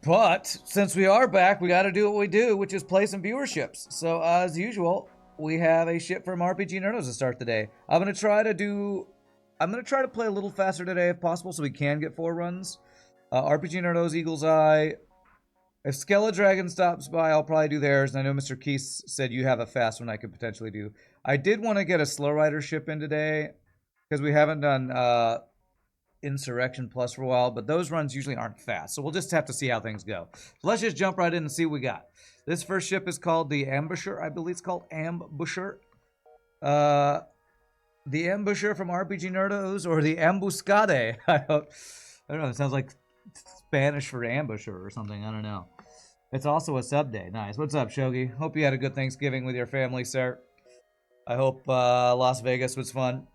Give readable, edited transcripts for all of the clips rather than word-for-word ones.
But since we are back, we got to do what we do, which is play some viewerships. So as usual, we have a ship from RPGNerdos to start the day. I'm gonna try to play a little faster today if possible, so we can get 4 runs. RPGNerdos, Eagle's Eye. If Skeledragon stops by, I'll probably do theirs. And I know Mr. Keith said you have a fast one I could potentially do. I did want to get a Slow Rider ship in today because we haven't done Insurrection Plus for a while, but those runs usually aren't fast, so we'll just have to see how things go. So let's just jump right in and see what we got. This first ship is called the Ambusher. I believe it's called Ambusher. The Ambusher from RPGNerdos, or the Ambuscade. I don't know, it sounds like Spanish for ambusher or something, I don't know. It's also a sub day. Nice. What's up, Shogi? Hope you had a good Thanksgiving with your family, sir. I hope Las Vegas was fun.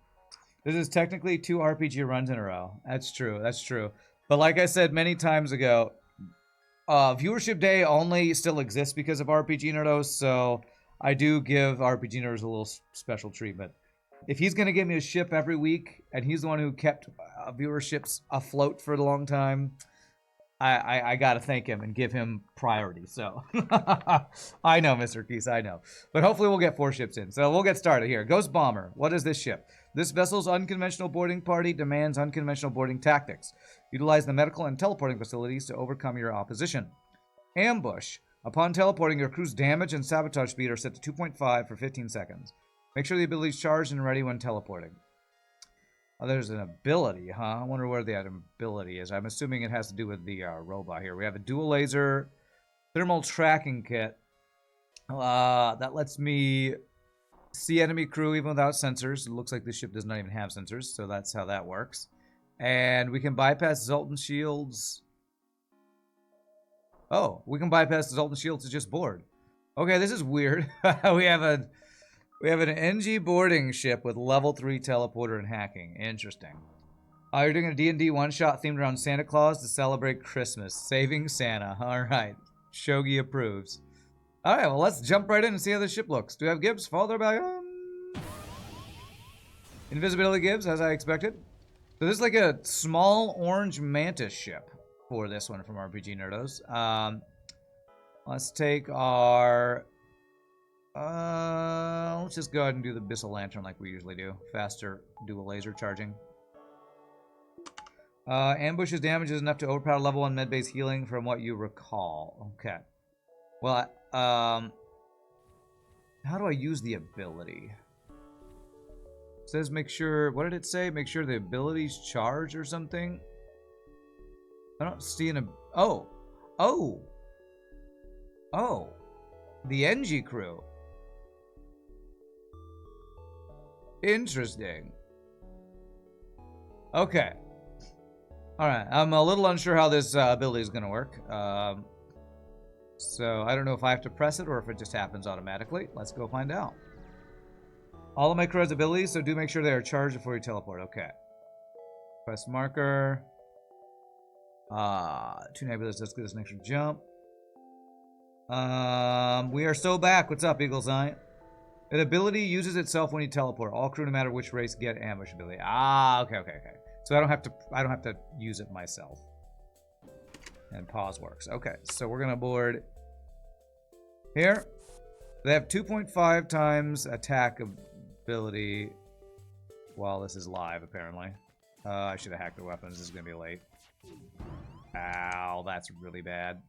This is technically 2 RPG runs in a row. That's true. That's true. But like I said many times ago, viewership day only still exists because of RPGNerdos, so I do give RPGNerdos a little special treatment. If he's going to give me a ship every week, and he's the one who kept viewerships afloat for a long time, I got to thank him and give him priority. So I know, Mr. Keese, I know. But hopefully we'll get 4 ships in. So we'll get started here. Ghost Bomber. What is this ship? This vessel's unconventional boarding party demands unconventional boarding tactics. Utilize the medical and teleporting facilities to overcome your opposition. Ambush. Upon teleporting, your crew's damage and sabotage speed are set to 2.5 for 15 seconds. Make sure the ability is charged and ready when teleporting. Oh, there's an ability, huh? I wonder where that ability is. I'm assuming it has to do with the robot here. We have a dual laser thermal tracking kit. That lets me see enemy crew even without sensors. It looks like this ship does not even have sensors, so that's how that works. And we can bypass Zoltan shields. Oh, we can bypass the Zoltan shields to just board. Okay, this is weird. we have an NG boarding ship with level 3 teleporter and hacking. Interesting. You're doing a D&D one-shot themed around Santa Claus to celebrate Christmas. Saving Santa. All right. Shogi approves. All right, well, let's jump right in and see how this ship looks. Do we have Gibbs? Father by invisibility Gibbs, as I expected. So this is like a small orange Mantis ship for this one from RPGNerdos. Let's take our... let's just go ahead and do the Bissell Lantern like we usually do. Faster dual laser charging. Ambush's damage is enough to overpower level 1 med-based healing from what you recall. Okay. Well, how do I use the ability? It says make sure, what did it say? Make sure the ability's charged or something? I don't see an, oh. The NG crew. Interesting. Okay. Alright, I'm a little unsure how this ability is going to work. So, I don't know if I have to press it or if it just happens automatically. Let's go find out. All of my crew has abilities, so do make sure they are charged before you teleport. Okay. Press marker. 2 nebulas, let's get us an extra jump. We are so back. What's up, Eagle's Eye? An ability uses itself when you teleport. All crew, no matter which race, get ambush ability. Okay. So I don't have to use it myself. And pause works. Okay, so we're gonna board here. They have 2.5 times attack ability while this is live, apparently. I should have hacked the weapons. This is gonna be late. Ow, that's really bad.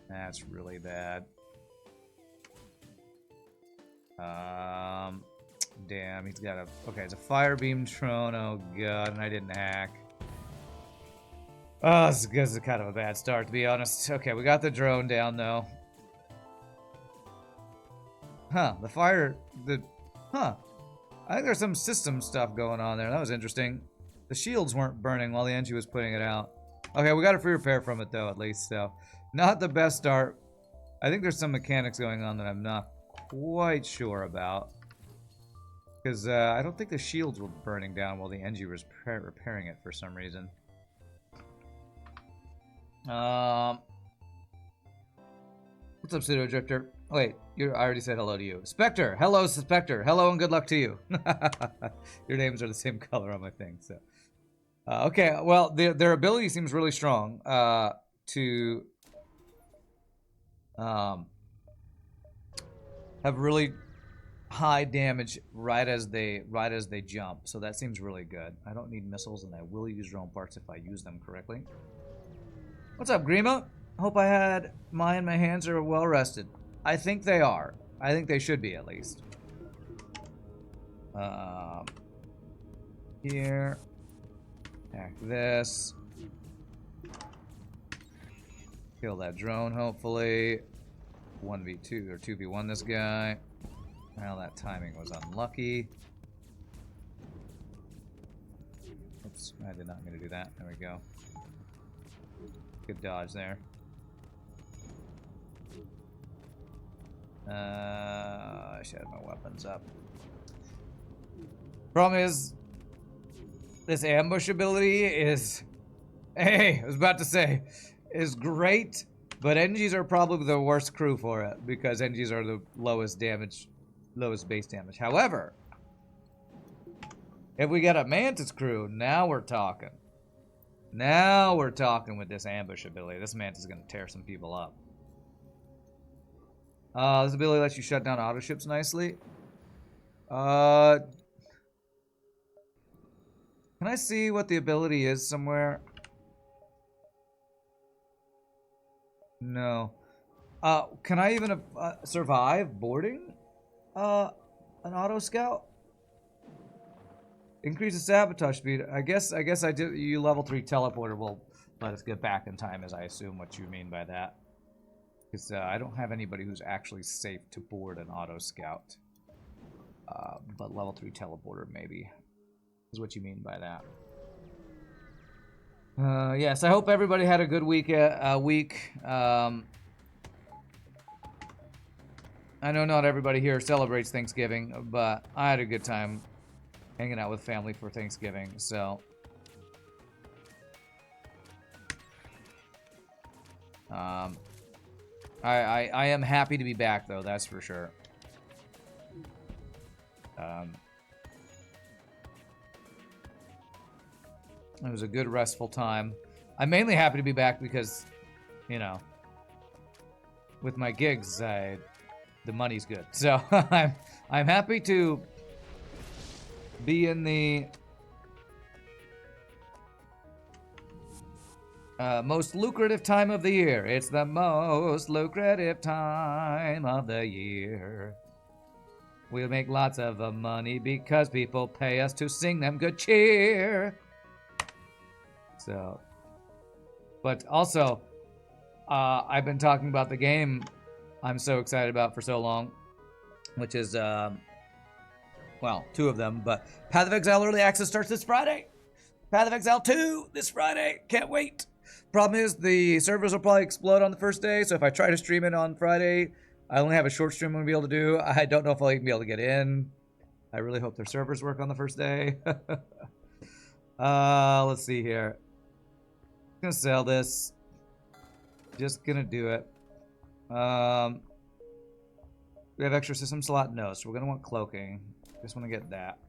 That's really bad. Damn, he's got a... Okay, it's a fire beam drone. Oh, God, and I didn't hack. Oh, this is kind of a bad start, to be honest. Okay, we got the drone down, though. Huh, the fire... Huh. I think there's some system stuff going on there. That was interesting. The shields weren't burning while the NG was putting it out. Okay, we got a free repair from it, though, at least, so... Not the best start. I think there's some mechanics going on that I'm not quite sure about. Because I don't think the shields were burning down while the NG was repairing it for some reason. What's up, Pseudo Drifter? Wait, I already said hello to you. Spectre! Hello, Spectre! Hello and good luck to you. Your names are the same color on my thing, so. Okay, well, their ability seems really strong. to have really high damage right as they jump. So that seems really good. I don't need missiles, and I will use drone parts if I use them correctly. What's up, Grima? Hope I had my hands are well rested. I think they are. I think they should be, at least. Here. Hack this. Kill that drone, hopefully. 1v2 or 2v1 this guy. Well, that timing was unlucky. Oops, I did not mean to do that. There we go. Good dodge there. I should have my weapons up. Problem is, this ambush ability is, hey, I was about to say, is great, but NGs are probably the worst crew for it, because NGs are the lowest damage, lowest base damage. However, if we get a Mantis crew, now we're talking. Now we're talking with this ambush ability. This Mantis is going to tear some people up. This ability lets you shut down auto ships nicely. Can I see what the ability is somewhere? No. Can I even survive boarding an auto scout? Increases sabotage speed. I guess I did. You level 3 teleporter will let us get back in time, as I assume what you mean by that. Because I don't have anybody who's actually safe to board an auto scout. But level 3 teleporter maybe is what you mean by that. Yes, I hope everybody had a good week. I know not everybody here celebrates Thanksgiving, but I had a good time hanging out with family for Thanksgiving, so. I am happy to be back, though, that's for sure. It was a good, restful time. I'm mainly happy to be back because, you know, with my gigs, the money's good. So I'm happy to be in the most lucrative time of the year. It's the most lucrative time of the year. We'll make lots of money because people pay us to sing them good cheer. So, but also, I've been talking about the game I'm so excited about for so long, which is, well, 2 of them, but Path of Exile Early Access starts this Friday. Path of Exile 2 this Friday. Can't wait. Problem is, the servers will probably explode on the first day, so if I try to stream it on Friday, I only have a short stream I'm going to be able to do. I don't know if I'll even be able to get in. I really hope their servers work on the first day. Let's see here. Gonna sell this. Just gonna do it. We have extra system slot? No, so we're gonna want cloaking. Just want to get that.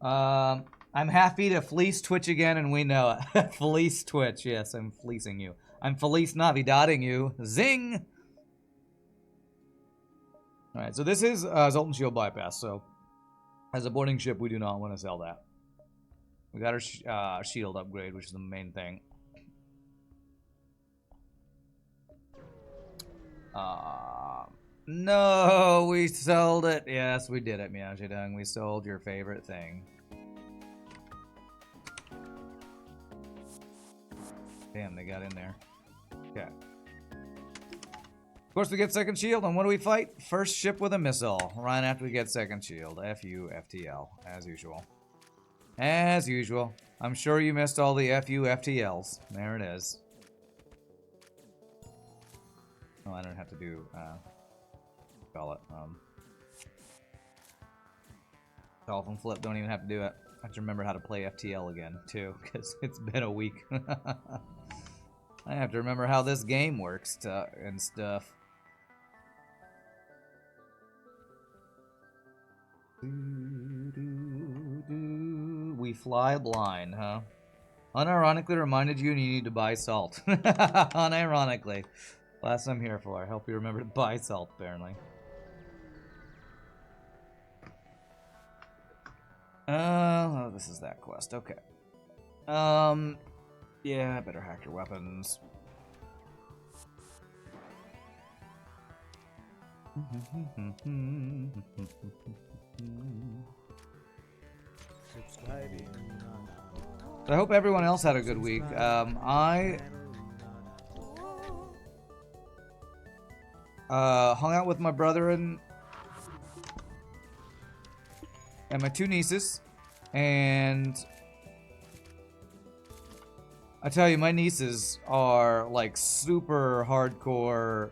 I'm happy to fleece Twitch again, and we know it. Fleece Twitch, yes, I'm fleecing you. I'm Felice Navidading you. Zing! Alright, so this is Zoltan Shield Bypass, so as a boarding ship, we do not want to sell that. We got our shield upgrade, which is the main thing. No, we sold it. Yes, we did it, Meowjidung. We sold your favorite thing. Damn, they got in there. Okay. Of course, we get second shield, and what do we fight? First ship with a missile. Right after we get second shield. FU, FTL, as usual. As usual. I'm sure you missed all the FU, FTLs. There it is. Oh, I don't have to do, call it, Dolphin Flip, don't even have to do it. I have to remember how to play FTL again, too, because it's been a week. I have to remember how this game works and stuff. We fly blind, huh? Unironically reminded you need to buy salt. Unironically. Last I'm here for. I hope you remember to buy salt, apparently. Oh, this is that quest. Okay. Yeah, I better hack your weapons. I hope everyone else had a good week. I hung out with my brother and my two nieces, and I tell you, my nieces are like super hardcore.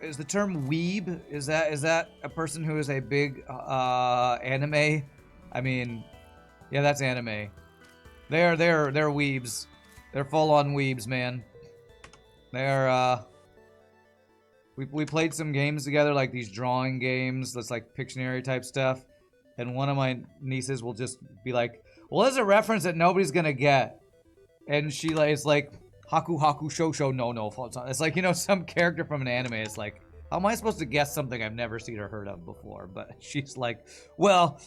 Is the term weeb? Is that a person who is a big anime? I mean, yeah, that's anime. They're weebs. They're full on weebs, man. They're we played some games together, like these drawing games, that's like Pictionary type stuff. And one of my nieces will just be like, "Well, there's a reference that nobody's gonna get," and she like is like, "Haku Haku Shosho no no." It's like, you know, some character from an anime. It's like, how am I supposed to guess something I've never seen or heard of before? But she's like, "Well,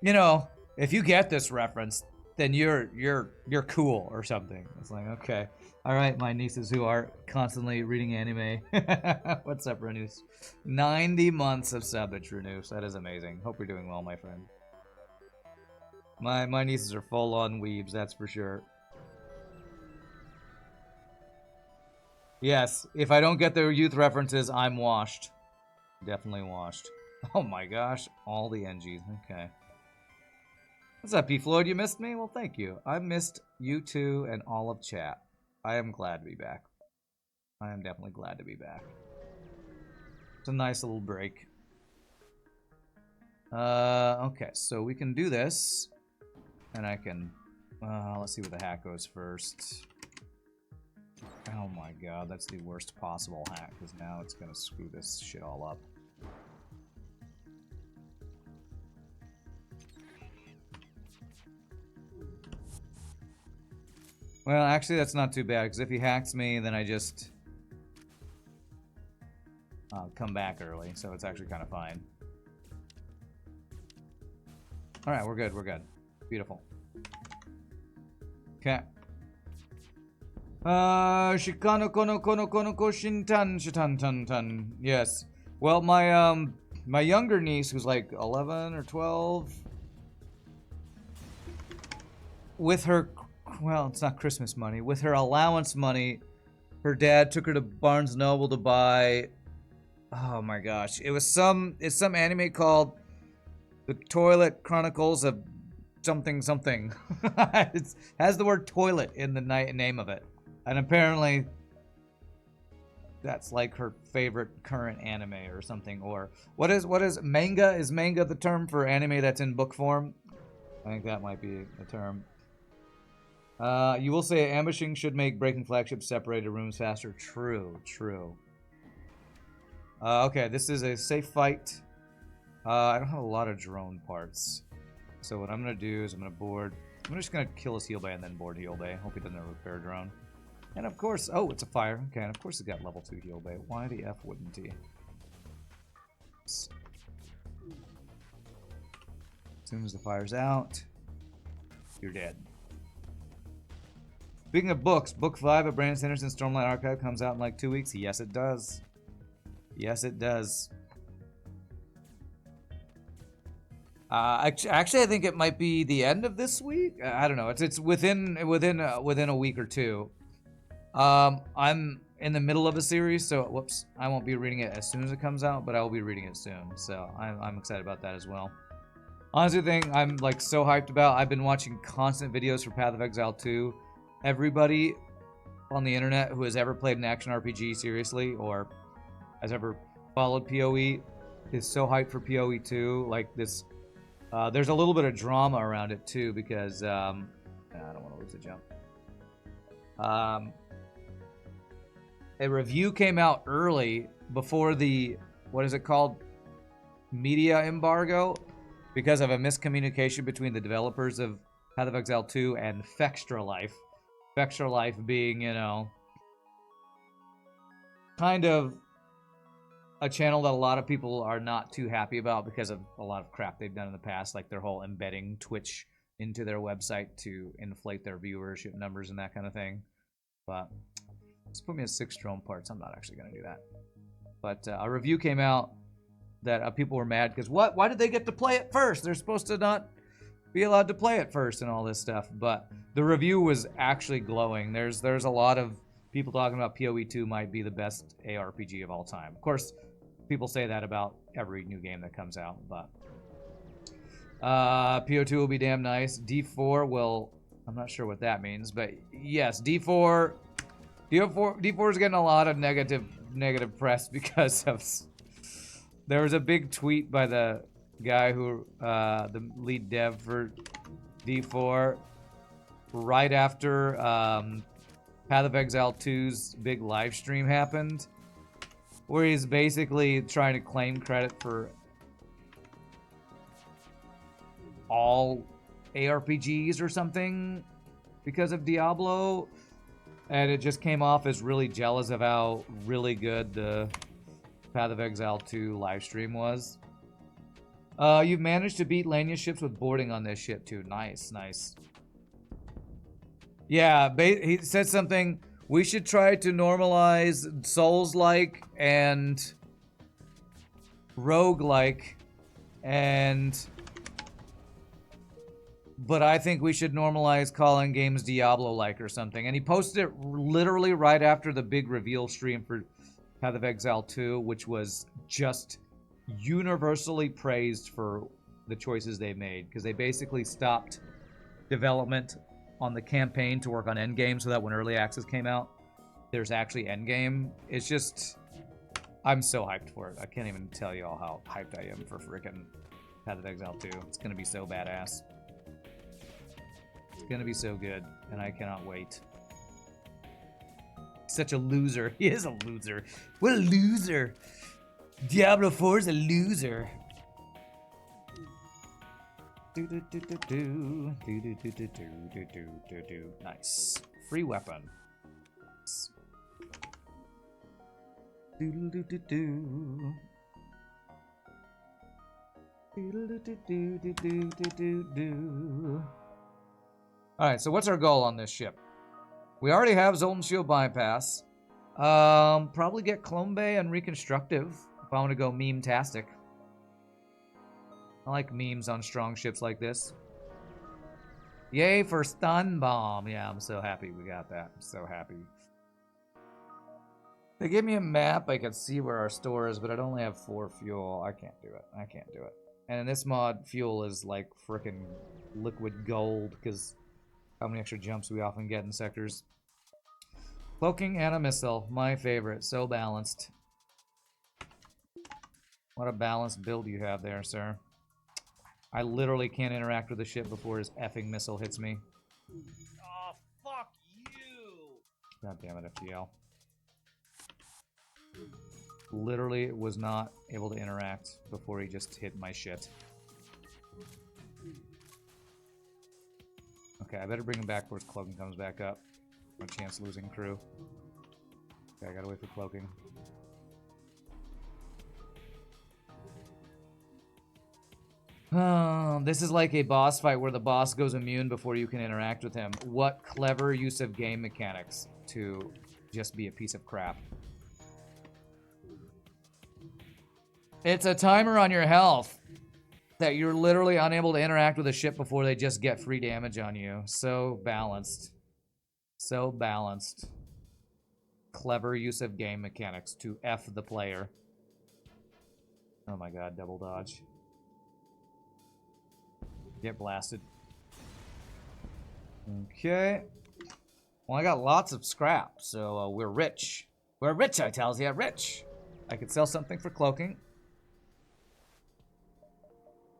you know, if you get this reference, then you're cool," or something. It's like, okay. All right, my nieces who are constantly reading anime. What's up, Renus? 90 months of subbage, Renus. That is amazing. Hope you're doing well, my friend. My nieces are full-on weebs, that's for sure. Yes, if I don't get their youth references, I'm washed. Definitely washed. Oh my gosh, all the NGs. Okay. What's up, P. Floyd? You missed me? Well, thank you. I missed you too and all of chat. I am glad to be back. I am definitely glad to be back. It's a nice little break. Okay, so we can do this. And I can... let's see where the hack goes first. Oh my god, that's the worst possible hack, because now it's going to screw this shit all up. Well, actually, that's not too bad, because if he hacks me, then I just come back early, so it's actually kind of fine. Alright, we're good, we're good. Beautiful. Okay. Shikano kono kono kono ko shintan shitan tan tan. Yes. Well, my younger niece, who's like 11 or 12, with her... Well, it's not Christmas money. With her allowance money, her dad took her to Barnes & Noble to buy... Oh my gosh. It's some anime called The Toilet Chronicles of something something. It has the word toilet in the name of it. And apparently that's like her favorite current anime or something. Or what is manga? Is manga the term for anime that's in book form? I think that might be the term. You will say ambushing should make breaking flagships separated rooms faster. True, true. Okay, this is a safe fight. I don't have a lot of drone parts. So what I'm going to do is I'm just going to kill his heal bay and then board heal bay. Hope he doesn't have a repair drone. And of course, oh, it's a fire. Okay, and of course he's got level 2 heal bay. Why the F wouldn't he? As soon as the fire's out, you're dead. Speaking of books, Book 5 of Brandon Sanderson's Stormlight Archive comes out in like 2 weeks. Yes, it does. Yes, it does. Actually, I think it might be the end of this week. I don't know. It's within a week or two. I'm in the middle of a series, so whoops, I won't be reading it as soon as it comes out, but I will be reading it soon. So I'm excited about that as well. Honestly, the thing I'm like so hyped about. I've been watching constant videos for Path of Exile 2. Everybody on the internet who has ever played an action RPG seriously or has ever followed PoE is so hyped for PoE 2. Like this, there's a little bit of drama around it too because I don't want to lose the jump. A review came out early before the, what is it called, media embargo, because of a miscommunication between the developers of Path of Exile 2, and Fextra Life. Fextra Life being, you know, kind of a channel that a lot of people are not too happy about because of a lot of crap they've done in the past, like their whole embedding Twitch into their website to inflate their viewership numbers and that kind of thing. But let's put me at 6 drone parts. I'm not actually going to do that. But a review came out that people were mad because why did they get to play it first? They're supposed to not be allowed to play it first and all this stuff. But the review was actually glowing. There's a lot of people talking about PoE 2 might be the best ARPG of all time. Of course, people say that about every new game that comes out, but PO2 will be damn nice. D4 will, I'm not sure what that means, but yes, D4 is getting a lot of negative press because of, there was a big tweet by the guy who, the lead dev for D4, right after Path of Exile 2's big live stream happened, where he's basically trying to claim credit for all ARPGs or something because of Diablo, and it just came off as really jealous of how really good the Path of Exile 2 live stream was. You've managed to beat Lania ships with boarding on this ship too. Nice, nice. Yeah, he said something. We should try to normalize Souls-like and rogue-like, but I think we should normalize calling games Diablo-like or something. And he posted it literally right after the big reveal stream for Path of Exile 2, which was just universally praised for the choices they made, because they basically stopped development on the campaign to work on endgame so that when early access came out, there's actually endgame. It's just, I'm so hyped for it. I can't even tell you all how hyped I am for freaking Path of Exile 2. It's gonna be so badass. It's gonna be so good, and I cannot wait. Such a loser. He is a loser. What a loser. Diablo 4 is a loser. Nice. Free weapon. Alright, so what's our goal on this ship? We already have Zoltan Shield Bypass. Probably get Clone Bay and Reconstructive if I want to go meme-tastic. I like memes on strong ships like this. Yay for Stun Bomb. Yeah, I'm so happy we got that. I'm so happy. They gave me a map. I could see where our store is, but I'd only have 4 fuel. I can't do it. I can't do it. And in this mod, fuel is like frickin' liquid gold because how many extra jumps we often get in sectors. Cloaking and a missile. My favorite. So balanced. What a balanced build you have there, sir. I literally can't interact with the ship before his effing missile hits me. Oh, fuck you! God damn it, FTL. Literally was not able to interact before he just hit my shit. Okay, I better bring him back before his cloaking comes back up. No chance losing crew. Okay, I gotta wait for cloaking. This is like a boss fight where the boss goes immune before you can interact with him. What clever use of game mechanics to just be a piece of crap. It's a timer on your health that you're literally unable to interact with a ship before they just get free damage on you. So balanced. So balanced. Clever use of game mechanics to F the player. Oh my god, double dodge. Get blasted. Okay. Well, I got lots of scrap, so we're rich. We're rich, I tells ya, rich. I could sell something for cloaking.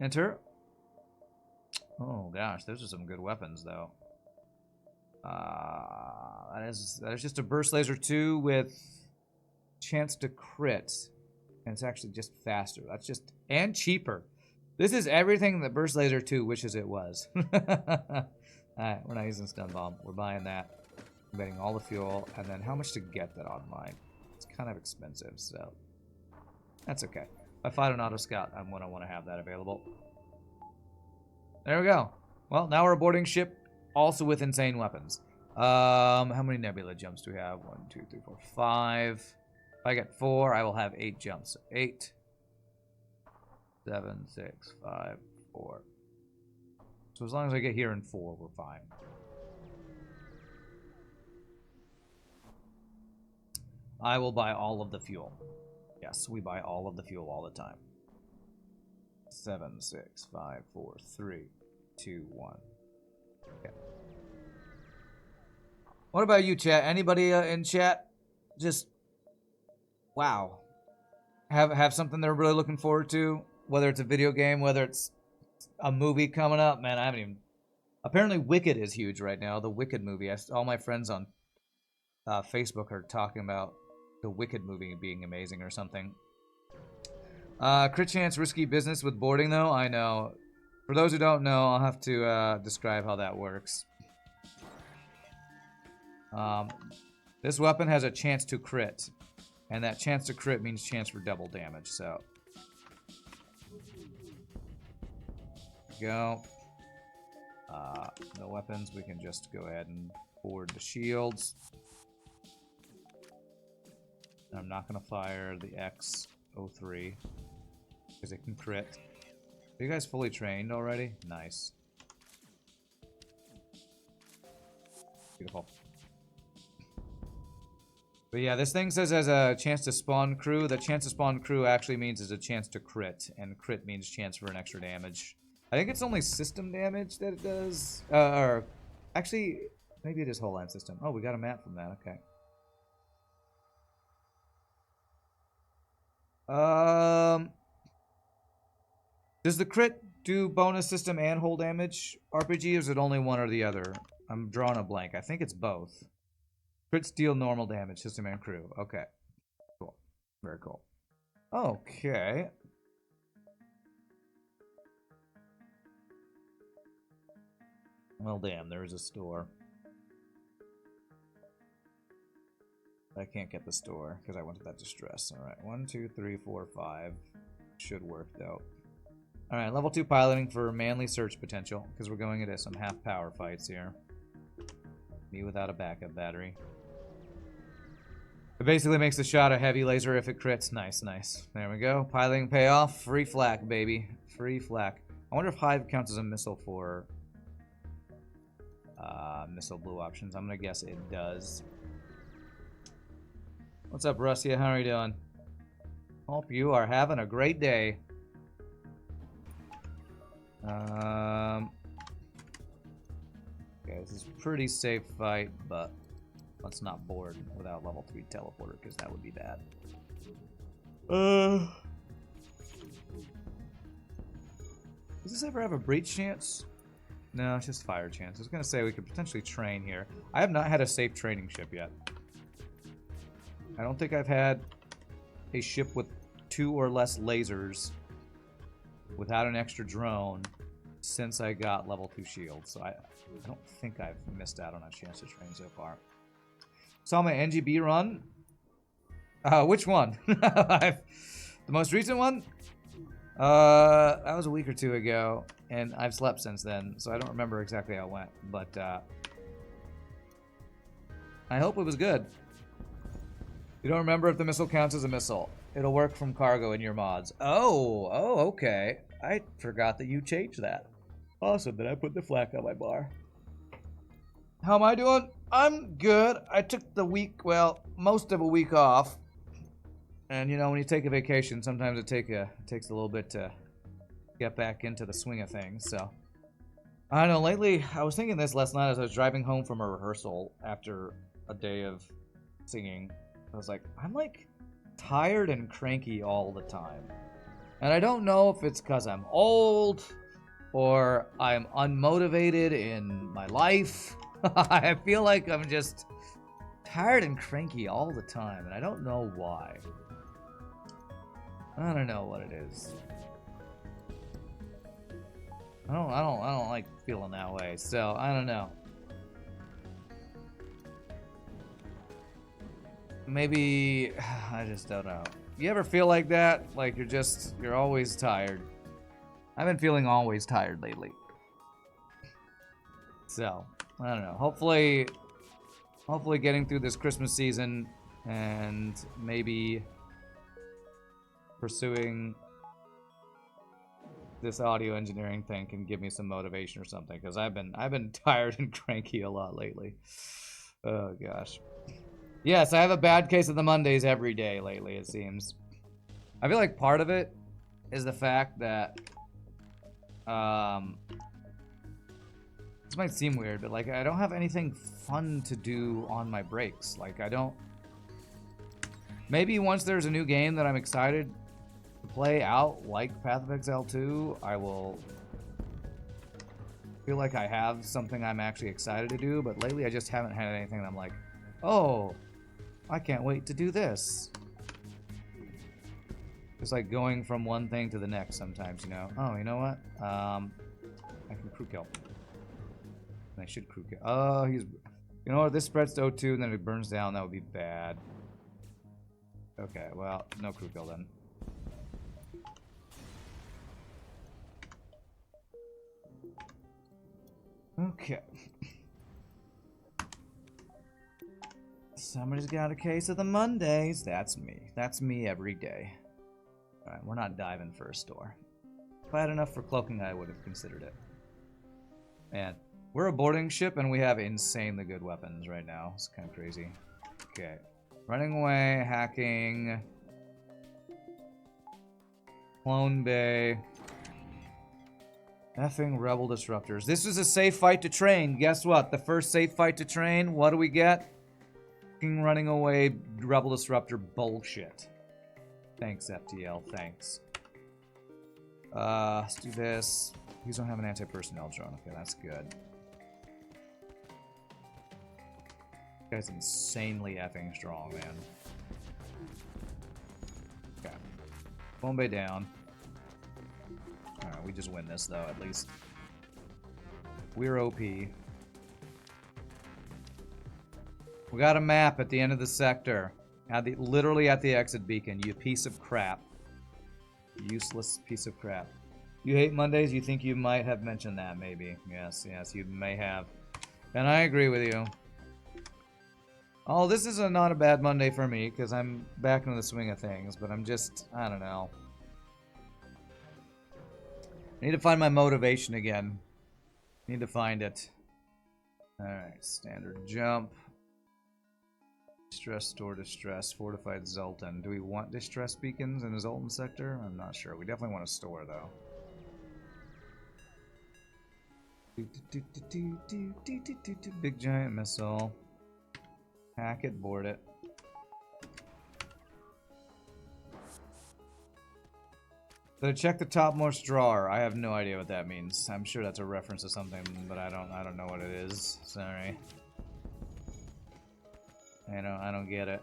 Enter. Oh gosh, those are some good weapons, though. That is just a burst laser 2 with chance to crit, and it's actually just faster. That's just and cheaper. This is everything that Burst Laser 2 wishes it was. Alright, we're not using Stun Bomb. We're buying that. I'm betting all the fuel. And then how much to get that online? It's kind of expensive, so... That's okay. If I fight an Auto Scout, I'm going to want to have that available. There we go. Well, now we're boarding ship, also with insane weapons. How many Nebula jumps do we have? 1, 2, 3, 4, 5. If I get 4, I will have 8 jumps. 8, 7, 6, 5, 4. So as long as I get here in 4, we're fine. I will buy all of the fuel. Yes, we buy all of the fuel all the time. 7, 6, 5, 4, 3, 2, 1. Okay. What about you, chat? Anybody in chat? Just wow. Have something they're really looking forward to? Whether it's a video game, whether it's a movie coming up. Man, I haven't even... Apparently Wicked is huge right now. The Wicked movie. All my friends on Facebook are talking about the Wicked movie being amazing or something. Crit chance risky business with boarding though. I know. For those who don't know, I'll have to describe how that works. This weapon has a chance to crit, and that chance to crit means chance for double damage. So, go. The weapons, we can just go ahead and board the shields. I'm not going to fire the X03 because it can crit. Are you guys fully trained already? Nice. Beautiful. But yeah, this thing says has a chance to spawn crew. The chance to spawn crew actually means is a chance to crit, and crit means chance for an extra damage. I think it's only system damage that it does. Or actually, maybe it is whole line system. Oh, we got a map from that. Okay. Does the crit do bonus system and whole damage RPG, or is it only one or the other? I'm drawing a blank. I think it's both. Crits deal normal damage, system and crew. Okay. Cool. Very cool. Okay. Well, damn, there's a store. I can't get the store because I went to that distress. Alright, 1, 2, 3, 4, 5. Should work, though. Alright, level 2 piloting for manly search potential because we're going into some half power fights here. Me without a backup battery. It basically makes the shot a heavy laser if it crits. Nice, nice. There we go. Piloting payoff. Free flak, baby. Free flak. I wonder if Hive counts as a missile for missile blue options. I'm going to guess it does. What's up, Russia? How are you doing? Hope you are having a great day. Okay, this is a pretty safe fight, but let's not board without level 3 teleporter, because that would be bad. Does this ever have a breach chance? No, it's just fire chance. I was going to say we could potentially train here. I have not had a safe training ship yet. I don't think I've had a ship with 2 or less lasers without an extra drone since I got level 2 shield. So I don't think I've missed out on a chance to train so far. Saw my NGB run. Which one? The most recent one? That was a week or 2 ago, and I've slept since then, so I don't remember exactly how it went, but I hope it was good. You don't remember if the missile counts as a missile. It'll work from cargo in your mods. Oh, okay. I forgot that you changed that. Awesome, then I put the flak on my bar. How am I doing? I'm good. I took the week, well, most of a week off. And you know, when you take a vacation, sometimes it takes a little bit to get back into the swing of things, so. I don't know, lately, I was thinking this last night as I was driving home from a rehearsal after a day of singing. I was like, I'm like tired and cranky all the time. And I don't know if it's because I'm old or I'm unmotivated in my life. I feel like I'm just tired and cranky all the time, and I don't know why. I don't know what it is. I don't like feeling that way. So I don't know. Maybe I just don't know. You ever feel like that? Like you're always tired. I've been feeling always tired lately. So I don't know. Hopefully getting through this Christmas season and maybe pursuing this audio engineering thing can give me some motivation or something, because I've been tired and cranky a lot lately. Oh gosh. Yes, I have a bad case of the Mondays every day lately, it seems. I feel like part of it is the fact that this might seem weird, but like I don't have anything fun to do on my breaks. Like I don't. Maybe once there's a new game that I'm excited to play out, like Path of Exile 2, I will feel like I have something I'm actually excited to do. But lately, I just haven't had anything that I'm like, oh, I can't wait to do this. It's like going from one thing to the next sometimes, you know. Oh, you know what? I can crew kill. I should crew kill. Oh, he's... You know what? This spreads to O2 and then it burns down. That would be bad. Okay, well, no crew kill then. Okay. Somebody's got a case of the Mondays. That's me. That's me every day. Alright, we're not diving for a store. If I had enough for cloaking, I would have considered it. Man, we're a boarding ship and we have insanely good weapons right now. It's kind of crazy. Okay. Running away, hacking. Clone Bay. Effing rebel disruptors. This is a safe fight to train. Guess what? The first safe fight to train, what do we get? Running away rebel disruptor bullshit. Thanks, FTL. Thanks. Let's do this. These don't have an anti-personnel drone. Okay, that's good. This guy's insanely effing strong, man. Okay. Bombay down. Alright, we just win this, though, at least. We're OP. We got a map at the end of the sector. Literally at the exit beacon, you piece of crap. Useless piece of crap. You hate Mondays? You think you might have mentioned that, maybe. Yes, yes, you may have. And I agree with you. Oh, this is not a bad Monday for me, because I'm back into the swing of things, but I'm just, I don't know. I need to find my motivation again. Need to find it. Alright, standard jump. Distress, store distress, fortified Zoltan. Do we want distress beacons in the Zoltan sector? I'm not sure. We definitely want a store, though. Big giant missile. Hack it, board it. Did I check the topmost drawer? I have no idea what that means. I'm sure that's a reference to something, but I don't know what it is. Sorry. I don't get it.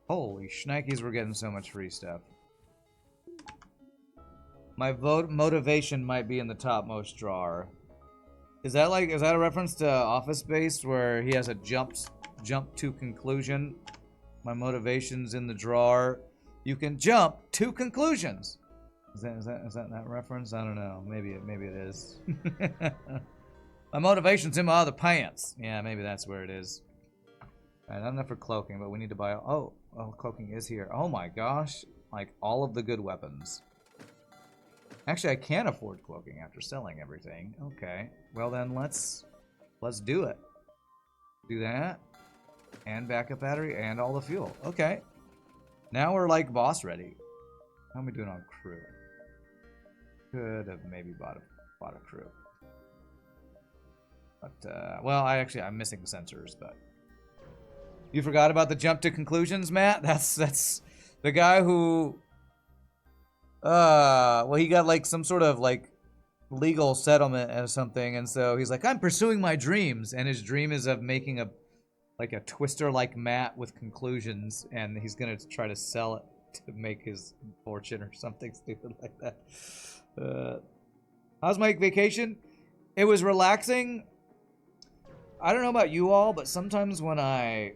Holy shnikes, we're getting so much free stuff. My motivation might be in the topmost drawer. Is that a reference to Office Space where he has a jump to conclusion? My motivation's in the drawer. You can jump to conclusions. Is that reference? I don't know. Maybe it is. My motivation's in my other pants. Yeah, maybe that's where it is. Alright, not enough for cloaking, but we need to buy... Oh, cloaking is here. Oh my gosh. Like, all of the good weapons. Actually, I can afford cloaking after selling everything. Okay. Well then, let's do it. Do that. And backup battery, and all the fuel. Okay. Now we're, like, boss ready. How are we doing on crew? Could have maybe bought a crew. But, well, I'm missing sensors, but... You forgot about the jump to conclusions, Matt? That's the guy who... well, he got, like, some sort of, like, legal settlement or something, and so he's like, I'm pursuing my dreams, and his dream is of making a Twister-like mat with conclusions, and he's gonna try to sell it to make his fortune or something stupid like that. How's my vacation? It was relaxing. I don't know about you all, but sometimes when I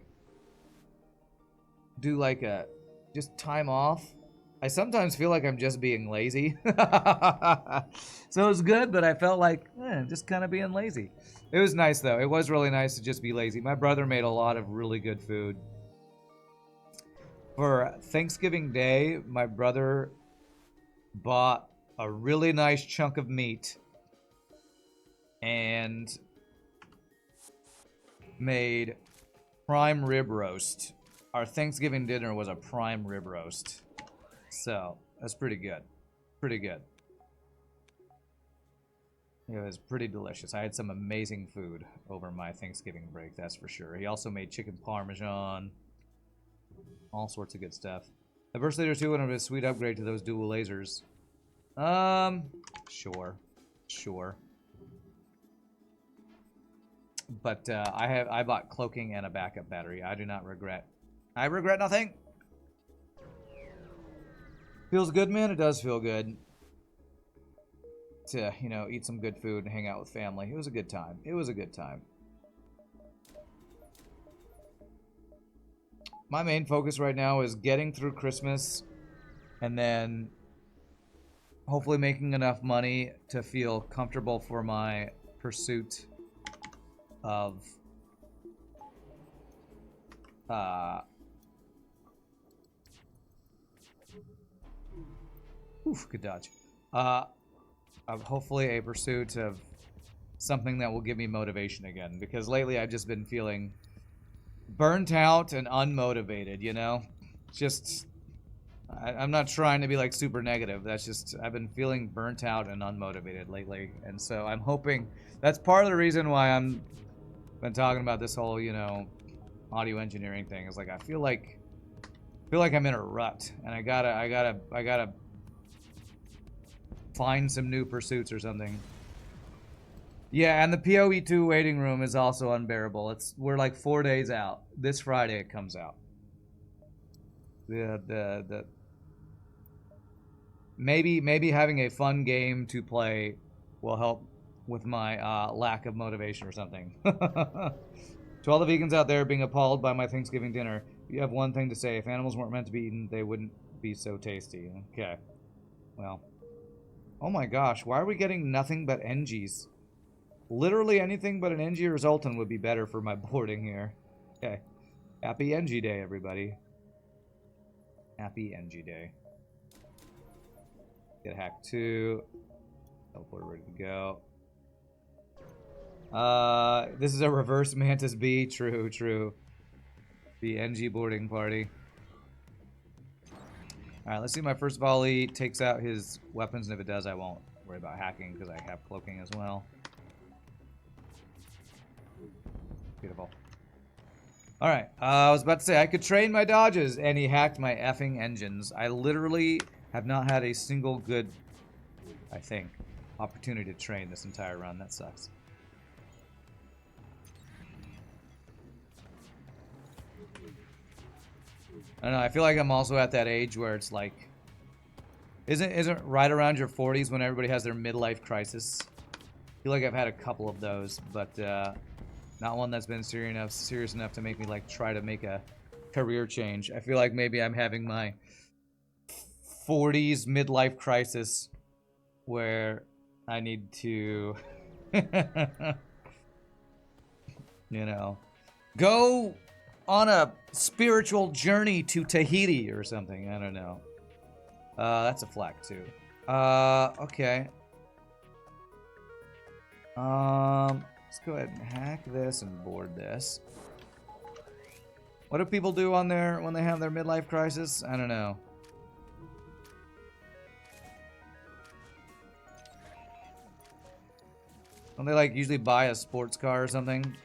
do like a just time off, I sometimes feel like I'm just being lazy. So it was good, but I felt like just kind of being lazy. It was nice though. It was really nice to just be lazy. My brother made a lot of really good food. For Thanksgiving Day, my brother bought a really nice chunk of meat and made prime rib roast. Our Thanksgiving dinner was a prime rib roast. So, that's pretty good. Pretty good. It was pretty delicious. I had some amazing food over my Thanksgiving break, that's for sure. He also made chicken parmesan. All sorts of good stuff. The Burst Leader 2 would have been a sweet upgrade to those dual lasers. Sure. Sure. But I bought cloaking and a backup battery. I do not regret. I regret nothing. Feels good, man. It does feel good to, you know, eat some good food and hang out with family. It was a good time. It was a good time. My main focus right now is getting through Christmas and then hopefully making enough money to feel comfortable for my pursuit of good dodge. Of hopefully a pursuit of something that will give me motivation again, because lately I've just been feeling burnt out and unmotivated, you know? Just I'm not trying to be like super negative. That's just I've been feeling burnt out and unmotivated lately, and so I'm hoping that's part of the reason why I'm been talking about this whole, you know, audio engineering thing. Is like I feel like I'm in a rut, and I gotta find some new pursuits or something. Yeah, and the PoE2 waiting room is also unbearable. We're like 4 days out. This Friday it comes out. The maybe having a fun game to play will help with my lack of motivation or something. To all the vegans out there being appalled by my Thanksgiving dinner, you have one thing to say: if animals weren't meant to be eaten, they wouldn't be so tasty. Okay. Well. Oh my gosh, why are we getting nothing but NGs? Literally anything but an NG or Zoltan would be better for my boarding here. Okay. Happy NG Day, everybody. Happy NG Day. Get hack 2. Teleport ready to go. This is a reverse Mantis B. True, true. The NG boarding party. Alright, let's see if my first volley takes out his weapons, and if it does, I won't worry about hacking because I have cloaking as well. Beautiful. Alright, I was about to say, I could train my dodges, and he hacked my effing engines. I literally have not had a single good, I think, opportunity to train this entire run. That sucks. I don't know, I feel like I'm also at that age where it's like, isn't right around your 40s when everybody has their midlife crisis? I feel like I've had a couple of those, but not one that's been serious enough to make me like try to make a career change. I feel like maybe I'm having my 40s midlife crisis where I need to, you know, go on a spiritual journey to Tahiti or something. I don't know. That's a flak too. Okay. Let's go ahead and hack this and board this. What do people do on their when they have their midlife crisis? I don't know. Don't they like usually buy a sports car or something?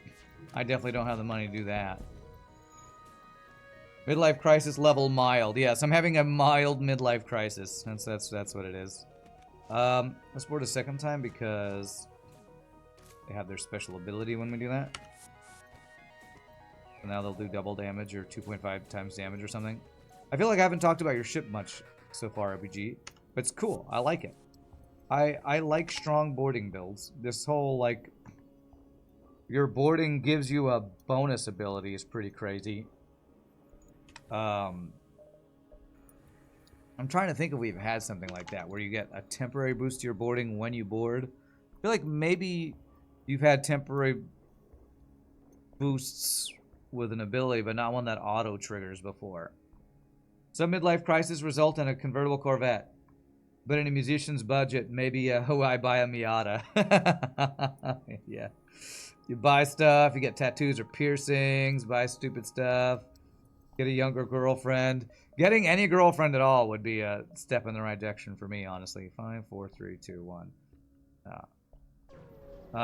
I definitely don't have the money to do that. Midlife crisis level mild. Yes, I'm having a mild midlife crisis. That's what it is. Let's board a second time because they have their special ability when we do that. So now they'll do double damage or 2.5 times damage or something. I feel like I haven't talked about your ship much so far, RPG. But it's cool. I like it. I like strong boarding builds. This whole, like, your boarding gives you a bonus ability is pretty crazy. I'm trying to think if we've had something like that, where you get a temporary boost to your boarding when you board. I feel like maybe you've had temporary boosts with an ability, but not one that auto-triggers before. Some midlife crises result in a convertible Corvette. But in a musician's budget, maybe I buy a Miata. Yeah. You buy stuff, you get tattoos or piercings, buy stupid stuff, get a younger girlfriend. Getting any girlfriend at all would be a step in the right direction for me, honestly. 5, 4, 3, 2, 1.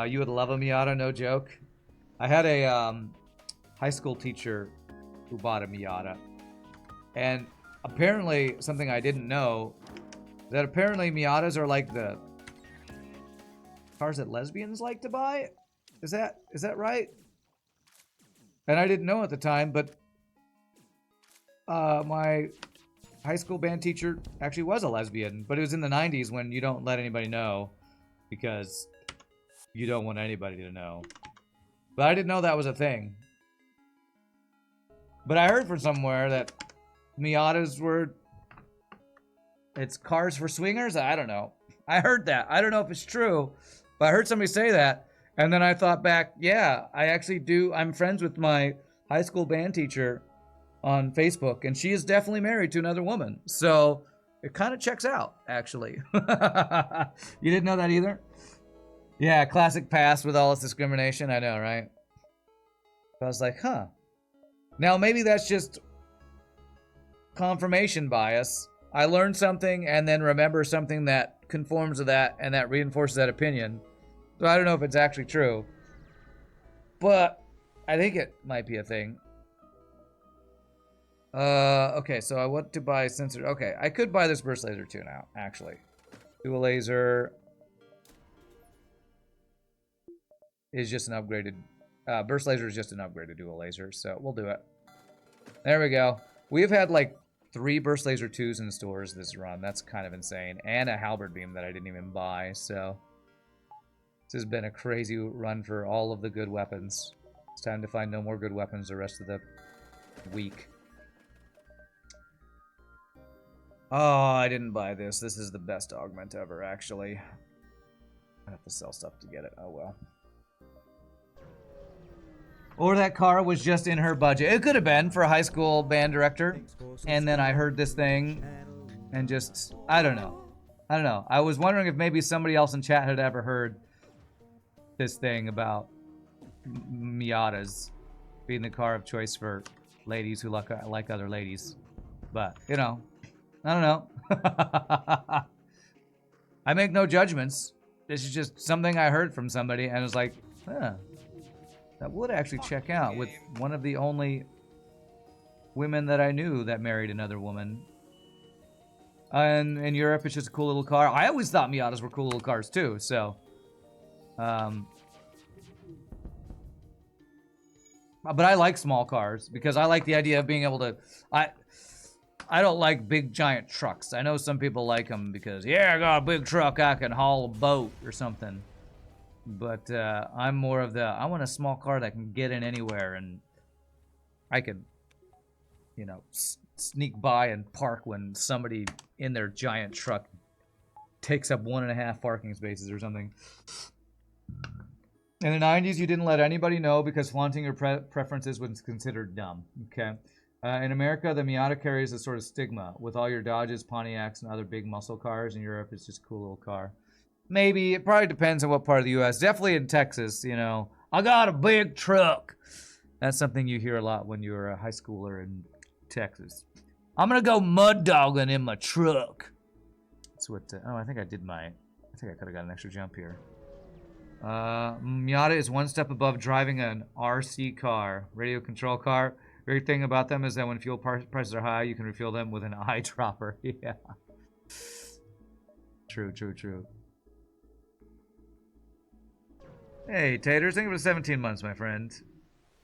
You would love a Miata, no joke. I had a high school teacher who bought a Miata. And apparently, something I didn't know, that apparently Miatas are like the cars that lesbians like to buy. Is that right? And I didn't know at the time, but my high school band teacher actually was a lesbian, but it was in the 90s when you don't let anybody know because you don't want anybody to know. But I didn't know that was a thing. But I heard from somewhere that Miatas were... It's cars for swingers? I don't know. I heard that. I don't know if it's true, but I heard somebody say that. And then I thought back, yeah, I actually do. I'm friends with my high school band teacher on Facebook, and she is definitely married to another woman. So it kind of checks out, actually. You didn't know that either? Yeah, classic past with all this discrimination. I know, right? I was like, huh. Now, maybe that's just confirmation bias. I learned something and then remember something that conforms to that and that reinforces that opinion. So I don't know if it's actually true. But I think it might be a thing. Okay, so I want to buy sensor. Okay, I could buy this burst laser too now, actually. Dual laser is just an upgraded... burst laser is just an upgraded dual laser, so we'll do it. There we go. We've had like 3 burst laser 2s in stores this run. That's kind of insane. And a halberd beam that I didn't even buy, so... This has been a crazy run for all of the good weapons. It's time to find no more good weapons the rest of the week. Oh, I didn't buy this. This is the best augment ever, actually. I have to sell stuff to get it. Oh, well. Or that car was just in her budget. It could have been for a high school band director. And then I heard this thing and just... I don't know. I don't know. I was wondering if maybe somebody else in chat had ever heard this thing about Miatas being the car of choice for ladies who like other ladies. But, you know... I don't know. I make no judgments. This is just something I heard from somebody and was like, huh, that would actually check out with one of the only women that I knew that married another woman. And in Europe, it's just a cool little car. I always thought Miatas were cool little cars too, so. But I like small cars because I like the idea of being able to... I don't like big giant trucks. I know some people like them because, yeah, I got a big truck, I can haul a boat or something. But I'm more of the, I want a small car that can get in anywhere and I can, you know, sneak by and park when somebody in their giant truck takes up 1.5 parking spaces or something. In the 90s, you didn't let anybody know because flaunting your preferences was considered dumb, okay? In America, the Miata carries a sort of stigma. With all your Dodges, Pontiacs, and other big muscle cars. In Europe, it's just a cool little car. Maybe. It probably depends on what part of the U.S. Definitely in Texas, you know. I got a big truck. That's something you hear a lot when you're a high schooler in Texas. I'm going to go mud dogging in my truck. That's what... oh, I think I did my... I think I could have got an extra jump here. Miata is one step above driving an RC car. Radio control car. Great thing about them is that when fuel prices are high, you can refuel them with an eyedropper. Yeah. True, true, true. Hey, Taters, think of it 17 months, my friend.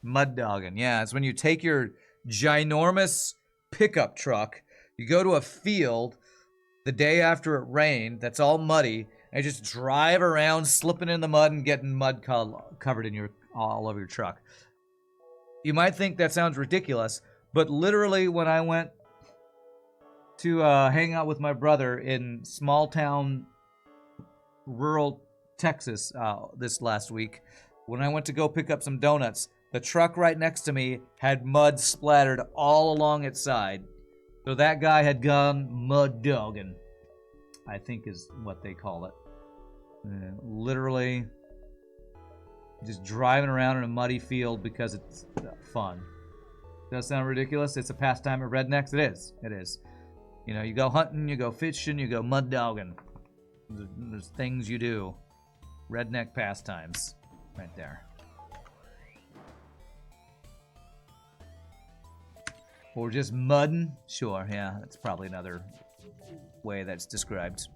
Mud dogging. Yeah, it's when you take your ginormous pickup truck. You go to a field the day after it rained that's all muddy, and you just drive around slipping in the mud and getting mud covered in all over your truck. You might think that sounds ridiculous, but literally when I went to hang out with my brother in small town rural Texas this last week, when I went to go pick up some donuts, the truck right next to me had mud splattered all along its side. So that guy had gone mud dogging, I think is what they call it. Literally just driving around in a muddy field because it's fun. Does that sound ridiculous? It's a pastime of rednecks. It is. It is. You know, you go hunting, you go fishing, you go mud dogging. There's things you do. Redneck pastimes. Right there. Or just mudding? Sure, yeah. That's probably another way that's described.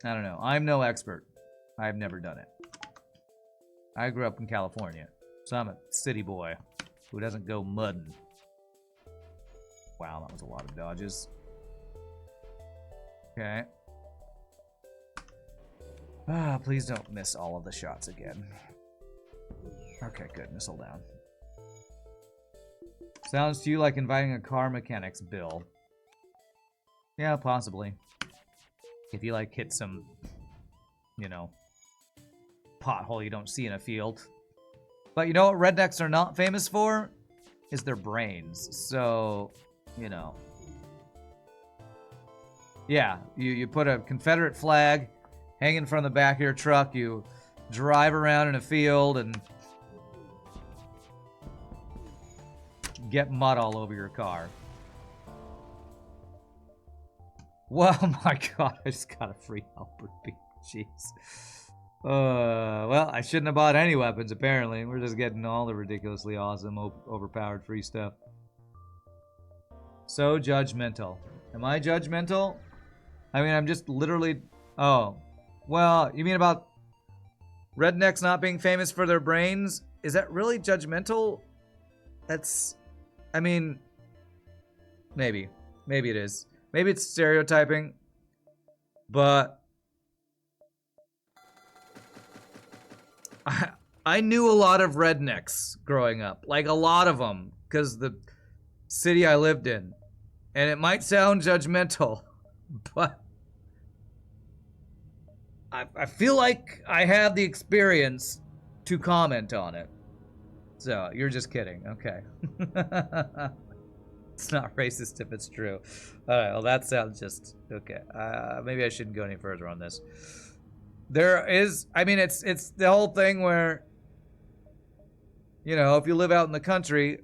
I don't know. I'm no expert. I've never done it. I grew up in California, so I'm a city boy who doesn't go mudding. Wow, that was a lot of dodges. Okay. Please don't miss all of the shots again. Okay, good. Missile down. Sounds to you like inviting a car mechanic's bill. Yeah, possibly. If you, like, hit some, you know, pothole you don't see in a field. But you know what rednecks are not famous for? Is their brains. So, you know. Yeah, you put a Confederate flag hanging from the back of your truck, you drive around in a field and get mud all over your car. Well, my God, I just got a free helper beat. Jeez. Well, I shouldn't have bought any weapons, apparently. We're just getting all the ridiculously awesome, overpowered free stuff. So judgmental. Am I judgmental? I mean, I'm just literally... Oh. Well, you mean about rednecks not being famous for their brains? Is that really judgmental? That's... I mean... Maybe. Maybe it is. Maybe it's stereotyping. But... I knew a lot of rednecks growing up. Like, a lot of them. Because the city I lived in. And it might sound judgmental. But... I feel like I have the experience to comment on it. So, you're just kidding. Okay. It's not racist if it's true. Alright, well that sounds just... Okay. Maybe I shouldn't go any further on this. There is... I mean, it's the whole thing where... You know, if you live out in the country,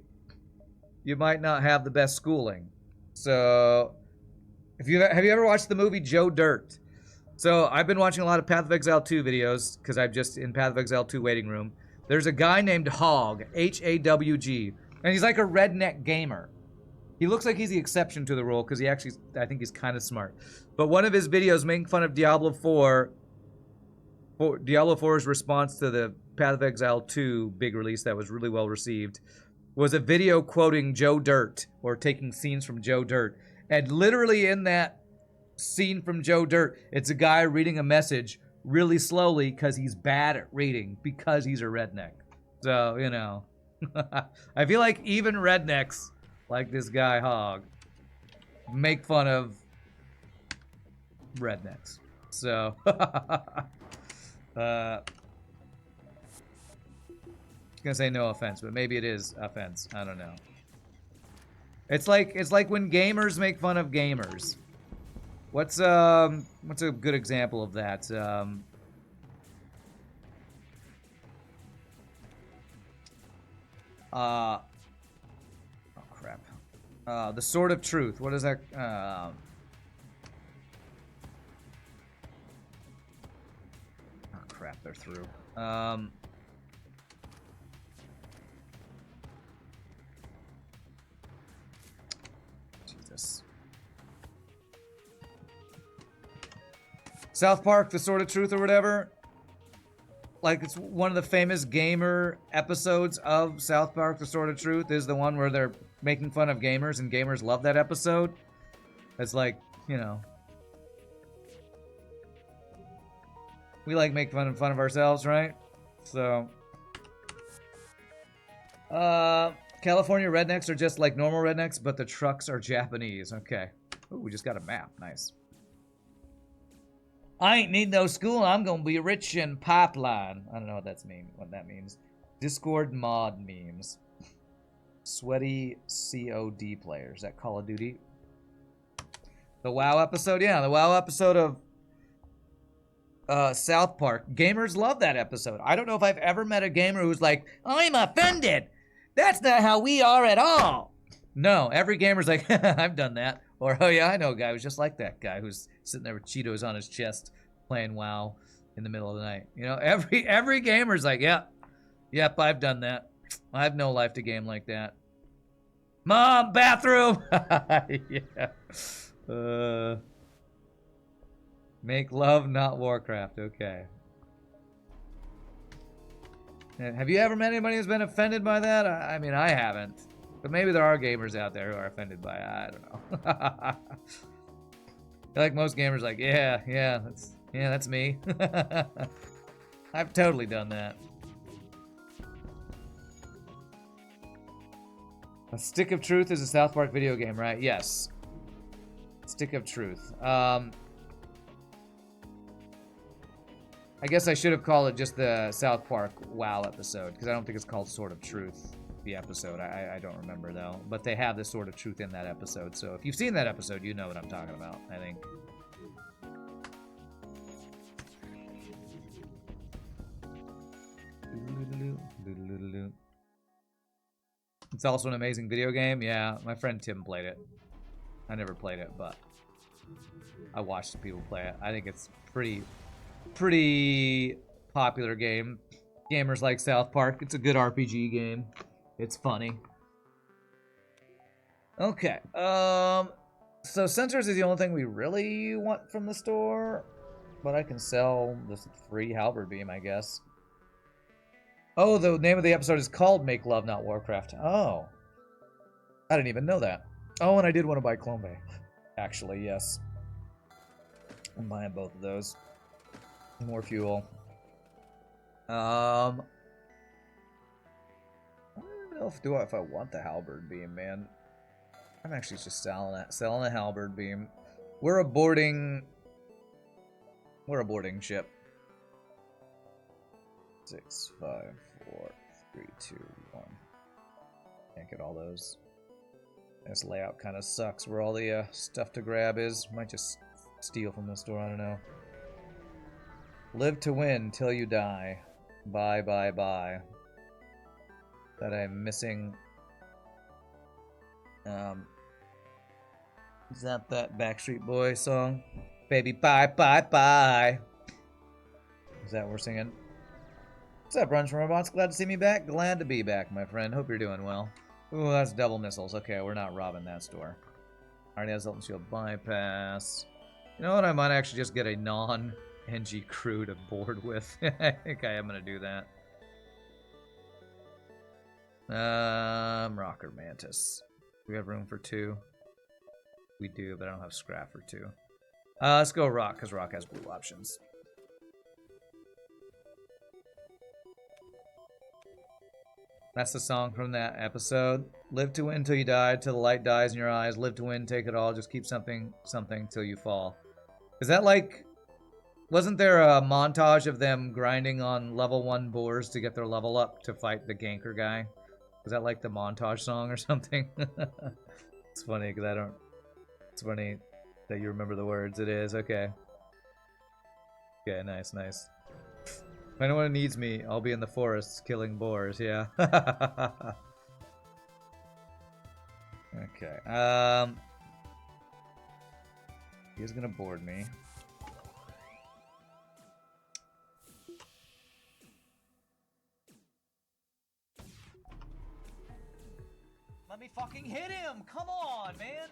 you might not have the best schooling. So... have you ever watched the movie Joe Dirt? So, I've been watching a lot of Path of Exile 2 videos, because I'm just in Path of Exile 2 waiting room. There's a guy named Hog, H-A-W-G, and he's like a redneck gamer. He looks like he's the exception to the rule, because he actually, I think he's kind of smart. But one of his videos making fun of Diablo 4's response to the Path of Exile 2 big release that was really well received, was a video quoting Joe Dirt, or taking scenes from Joe Dirt. And literally in that scene from Joe Dirt, it's a guy reading a message really slowly because he's bad at reading because he's a redneck. So, you know, I feel like even rednecks like this guy Hog make fun of rednecks. So, gonna say no offense, but maybe it is offense. I don't know. It's like when gamers make fun of gamers. What's a good example of that? Oh crap. The Sword of Truth. What is that? Oh crap, they're through. Jesus. South Park, The Sword of Truth or whatever. like it's one of the famous gamer episodes of South Park: The Sword of Truth is the one where they're making fun of gamers, and gamers love that episode. It's like, you know, we like make fun of ourselves, right? So, California rednecks are just like normal rednecks, but the trucks are Japanese. Okay. Ooh, we just got a map. Nice. I ain't need no school. I'm gonna be rich in pipeline. I don't know what that means. Discord mod memes. Sweaty COD players. Is that Call of Duty? The WoW episode? Yeah, the WoW episode of South Park. Gamers love that episode. I don't know if I've ever met a gamer who's like, I'm offended. That's not how we are at all. No, every gamer's like, I've done that. Or, oh yeah, I know a guy who's just like that guy who's sitting there with Cheetos on his chest playing WoW in the middle of the night. You know, every gamer's like, yep, I've done that. I have no life to game like that. Mom, bathroom! Yeah. Make love, not Warcraft. Okay. Have you ever met anybody who's been offended by that? I mean, I haven't. But maybe there are gamers out there who are offended by it. I don't know. I feel like most gamers are like, yeah, that's me. I've totally done that. A Stick of Truth is a South Park video game, right? Yes. Stick of Truth. I guess I should have called it just the South Park WoW episode, because I don't think it's called Sword of Truth, the episode. I don't remember, though. But they have the Sword of Truth in that episode, so if you've seen that episode, you know what I'm talking about, I think. It's also an amazing video game. Yeah, my friend Tim played it. I never played it, but I watched some people play it. I think it's pretty popular game. Gamers like South Park. It's a good RPG game. It's funny. Okay. So sensors is the only thing we really want from the store, but I can sell this free halberd beam, I guess. Oh, the name of the episode is called Make Love, Not Warcraft. Oh. I didn't even know that. Oh, and I did want to buy Clone Bay. Actually, yes. I'm buying both of those. More fuel. I don't know if I want the halberd beam, man. I'm actually just selling a halberd beam. We're a boarding ship. 6, 5, 4, 3, 2, 1. Can't get all those. This layout kind of sucks where all the stuff to grab is. Might just steal from the store, I don't know. Live to win till you die. Bye, bye, bye. That I'm missing. Is that Backstreet Boys song? Baby, bye, bye, bye. Is that what we're singing? What's up, Brunch from Robots? Glad to see me back? Glad to be back, my friend. Hope you're doing well. Ooh, that's double missiles. Okay, we're not robbing that store. Already has Elton Shield bypass. You know what? I might actually just get a non-NG crew to board with. I think I am going to do that. Rocker Mantis. Do we have room for 2? We do, but I don't have scrap for 2. Let's go Rock, because Rock has blue options. That's the song from that episode. Live to win till you die, till the light dies in your eyes. Live to win, take it all. Just keep something till you fall. Is that like... Wasn't there a montage of them grinding on level 1 boars to get their level up to fight the ganker guy? Was that like the montage song or something? It's funny because I don't... It's funny that you remember the words. It is, okay. Okay, nice, nice. If anyone needs me, I'll be in the forests killing boars, yeah. Okay, he's gonna board me. Let me fucking hit him! Come on, man!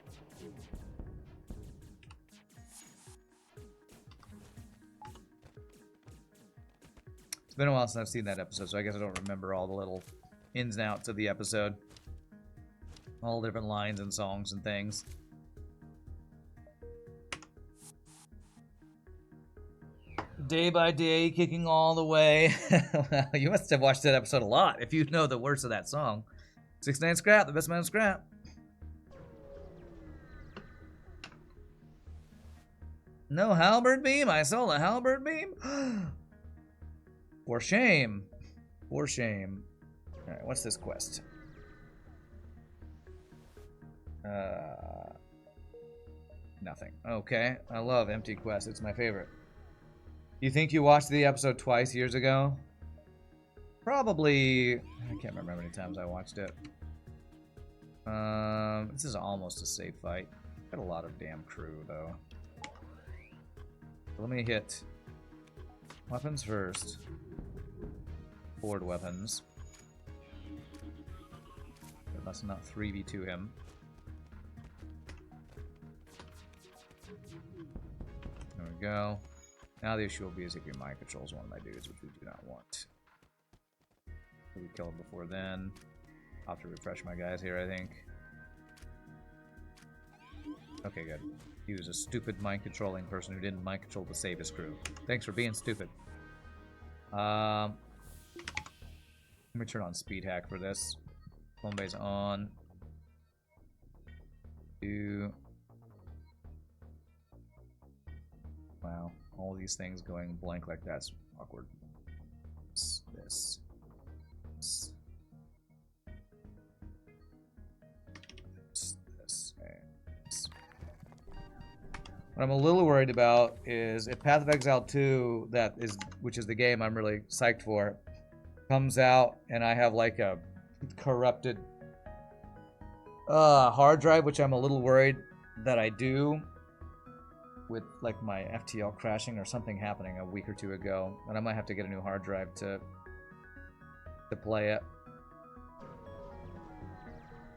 It's been a while since I've seen that episode, so I guess I don't remember all the little ins and outs of the episode. All different lines and songs and things. Day by day, kicking all the way. Well, you must have watched that episode a lot if you know the words of that song. 69 Scrap, the best man of Scrap. No halberd beam? I saw the halberd beam? For shame. For shame. Alright, what's this quest? Nothing. Okay, I love empty quests. It's my favorite. You think you watched the episode twice years ago? Probably. I can't remember how many times I watched it. This is almost a safe fight. Got a lot of damn crew though. Let me hit weapons first. Board weapons. Let's not 3v2 him. There we go. Now the issue will be is if your mind controls one of my dudes, which we do not want. We killed before then. I'll have to refresh my guys here, I think. Okay, good. He was a stupid mind-controlling person who didn't mind-control to save his crew. Thanks for being stupid. Let me turn on speed hack for this. Clone base on. Wow, all these things going blank like that's awkward. This. What I'm a little worried about is if Path of Exile 2, which is the game I'm really psyched for, comes out and I have like a corrupted hard drive, which I'm a little worried that I do, with like my FTL crashing or something happening a week or two ago, and I might have to get a new hard drive to play it.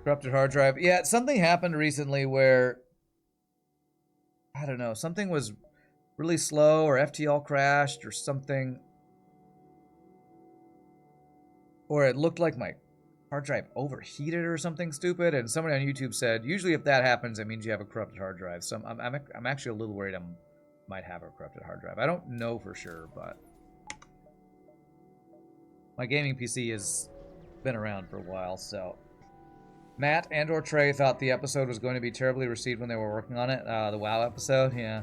Corrupted hard drive. Yeah, something happened recently where I don't know, something was really slow or FTL crashed or something. Or it looked like my hard drive overheated or something stupid, and somebody on YouTube said, usually if that happens, it means you have a corrupted hard drive. So I'm actually a little worried I might have a corrupted hard drive. I don't know for sure, but my gaming PC has been around for a while, so... Matt and or Trey thought the episode was going to be terribly received when they were working on it. The WoW episode, yeah.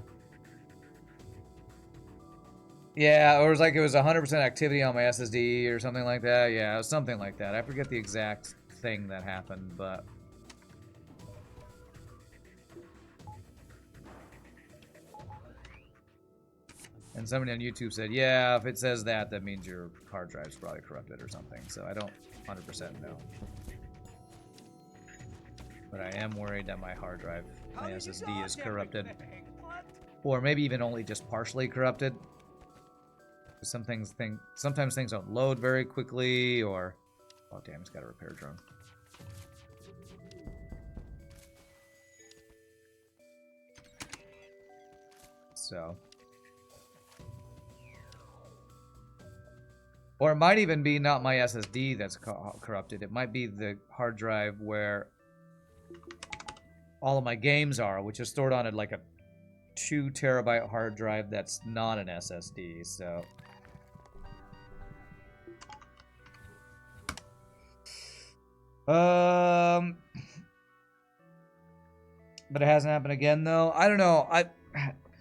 Yeah, or it was like it was 100% activity on my SSD or something like that. Yeah, it was something like that. I forget the exact thing that happened, but... And somebody on YouTube said, yeah, if it says that, that means your hard drive's probably corrupted or something. So I don't 100% know. But I am worried that my hard drive, my SSD is corrupted. Or maybe even only just partially corrupted. Sometimes things don't load very quickly, or... Oh damn, it's got a repair drone. So... Or it might even be not my SSD that's corrupted. It might be the hard drive where all of my games are, which is stored on like a 2 terabyte hard drive that's not an SSD, so... But it hasn't happened again, though. I don't know.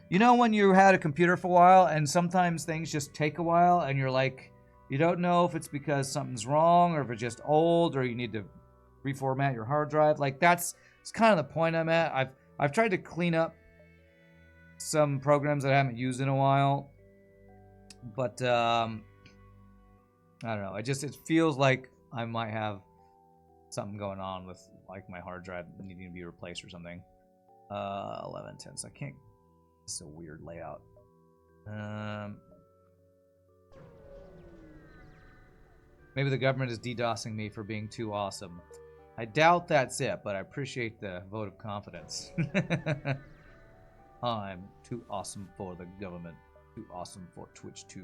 You know when you had a computer for a while, and sometimes things just take a while, and you're like... You don't know if it's because something's wrong, or if it's just old, or you need to reformat your hard drive. Like, it's kind of the point I'm at. I've tried to clean up some programs that I haven't used in a while, but I don't know. It feels like I might have something going on with like my hard drive needing to be replaced or something. 1110. So I can't. It's a weird layout. Maybe the government is DDoSing me for being too awesome. I doubt that's it, but I appreciate the vote of confidence. I'm too awesome for the government. Too awesome for Twitch 2.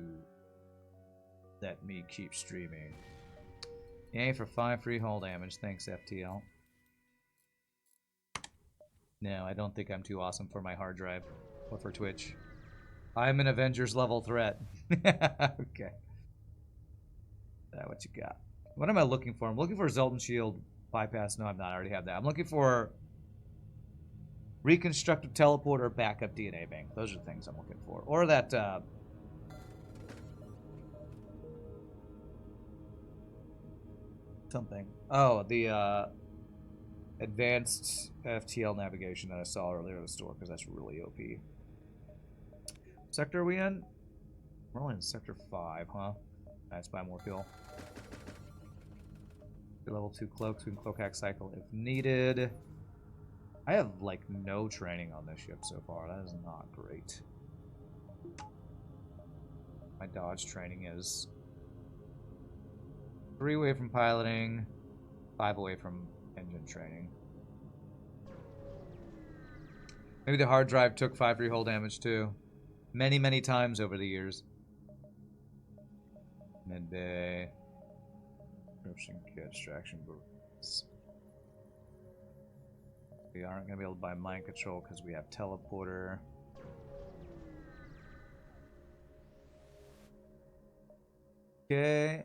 Let me keep streaming. Yay for 5 free hull damage. Thanks, FTL. No, I don't think I'm too awesome for my hard drive or for Twitch. I'm an Avengers level threat. Okay. What you got? What am I looking for? I'm looking for Zoltan Shield bypass. No, I'm not. I already have that. I'm looking for reconstructive teleporter backup DNA bank. Those are the things I'm looking for. Or that something. Oh, the advanced FTL navigation that I saw earlier in the store, because that's really OP. Sector are we in? We're only in Sector 5, huh? Let's buy more fuel. Level 2 cloaks, we can cloak hack cycle if needed. I have like no training on this ship so far. That is not great. My dodge training is 3 away from piloting, 5 away from engine training. Maybe the hard drive took 5 free hull damage too. Many, many times over the years. Midday. Corruption kit, extraction boots. We aren't going to be able to buy mind control because we have teleporter. Okay.